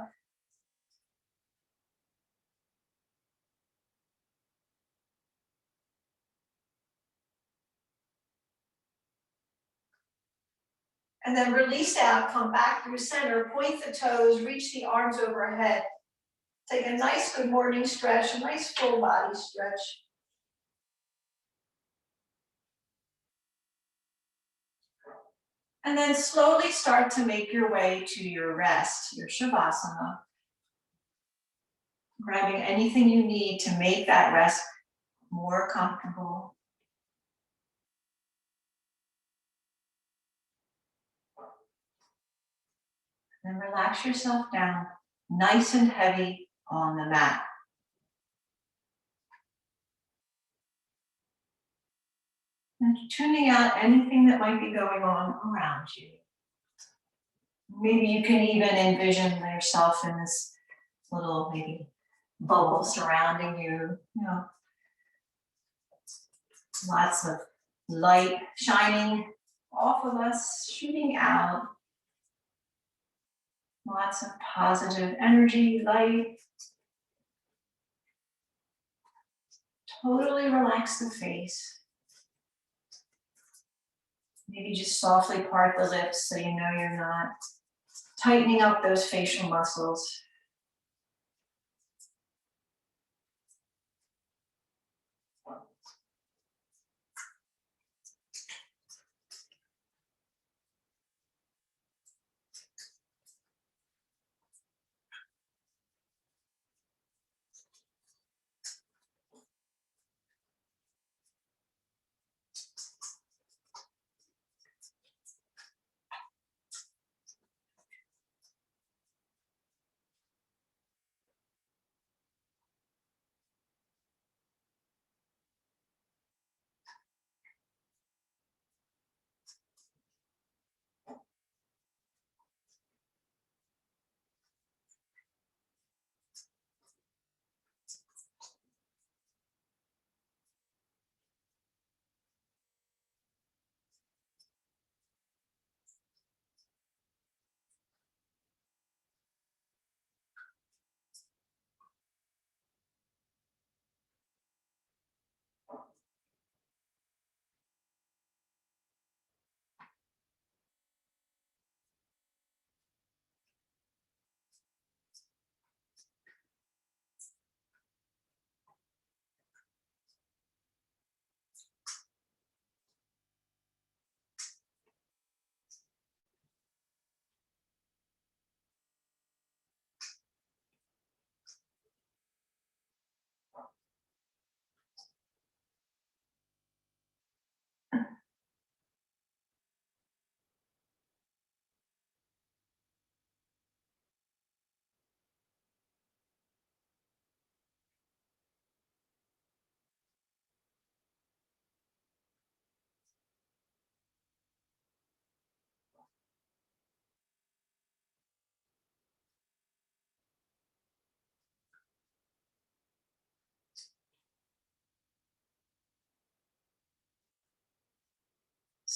And then release out, come back through center, point the toes, reach the arms overhead. Take a nice good morning stretch, a nice full body stretch. And then slowly start to make your way to your rest, your Shavasana. Grabbing anything you need to make that rest more comfortable. Then relax yourself down, nice and heavy on the mat. And tuning out anything that might be going on around you. Maybe you can even envision yourself in this little maybe bubble surrounding you. Lots of light shining off of us, shooting out. Lots of positive energy, light. Totally relax the face. Maybe just softly part the lips so you know you're not tightening up those facial muscles.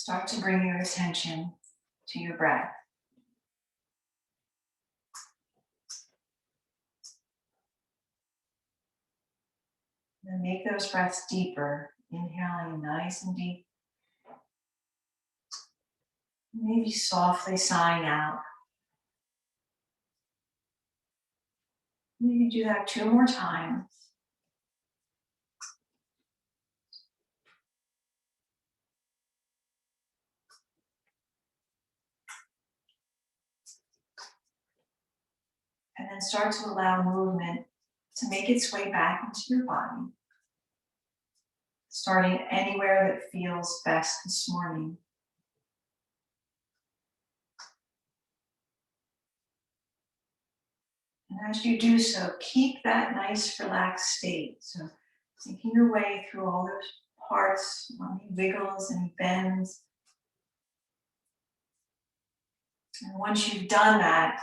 Start to bring your attention to your breath. And make those breaths deeper, inhaling nice and deep. Maybe softly sighing out. Maybe do that 2 more times. And then start to allow movement to make its way back into your body. Starting anywhere that feels best this morning. And as you do so, keep that nice relaxed state. So taking your way through all those parts, any wiggles and bends. And once you've done that,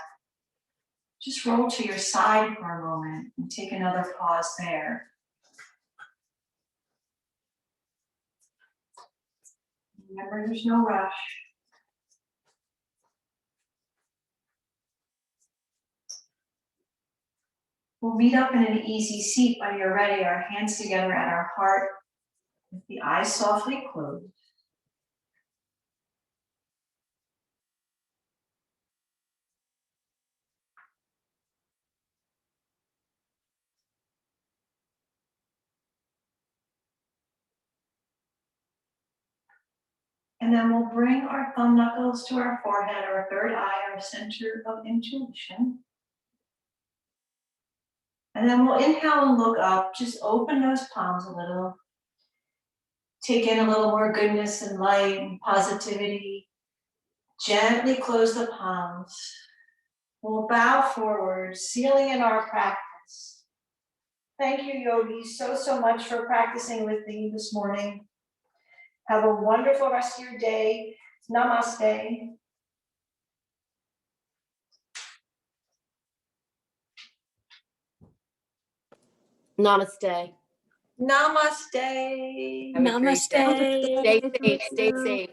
just roll to your side for a moment and take another pause there. Remember, there's no rush. We'll meet up in an easy seat when you're ready, our hands together at our heart, with the eyes softly closed. And then we'll bring our thumb knuckles to our forehead, our third eye, our center of intuition. And then we'll inhale and look up, just open those palms a little. Take in a little more goodness and light and positivity. Gently close the palms. We'll bow forward, sealing in our practice. Thank you, yogis, so much for practicing with me this morning. Have a wonderful rest of your day. Namaste. Namaste. Namaste. Have a great day. Stay safe. Stay safe.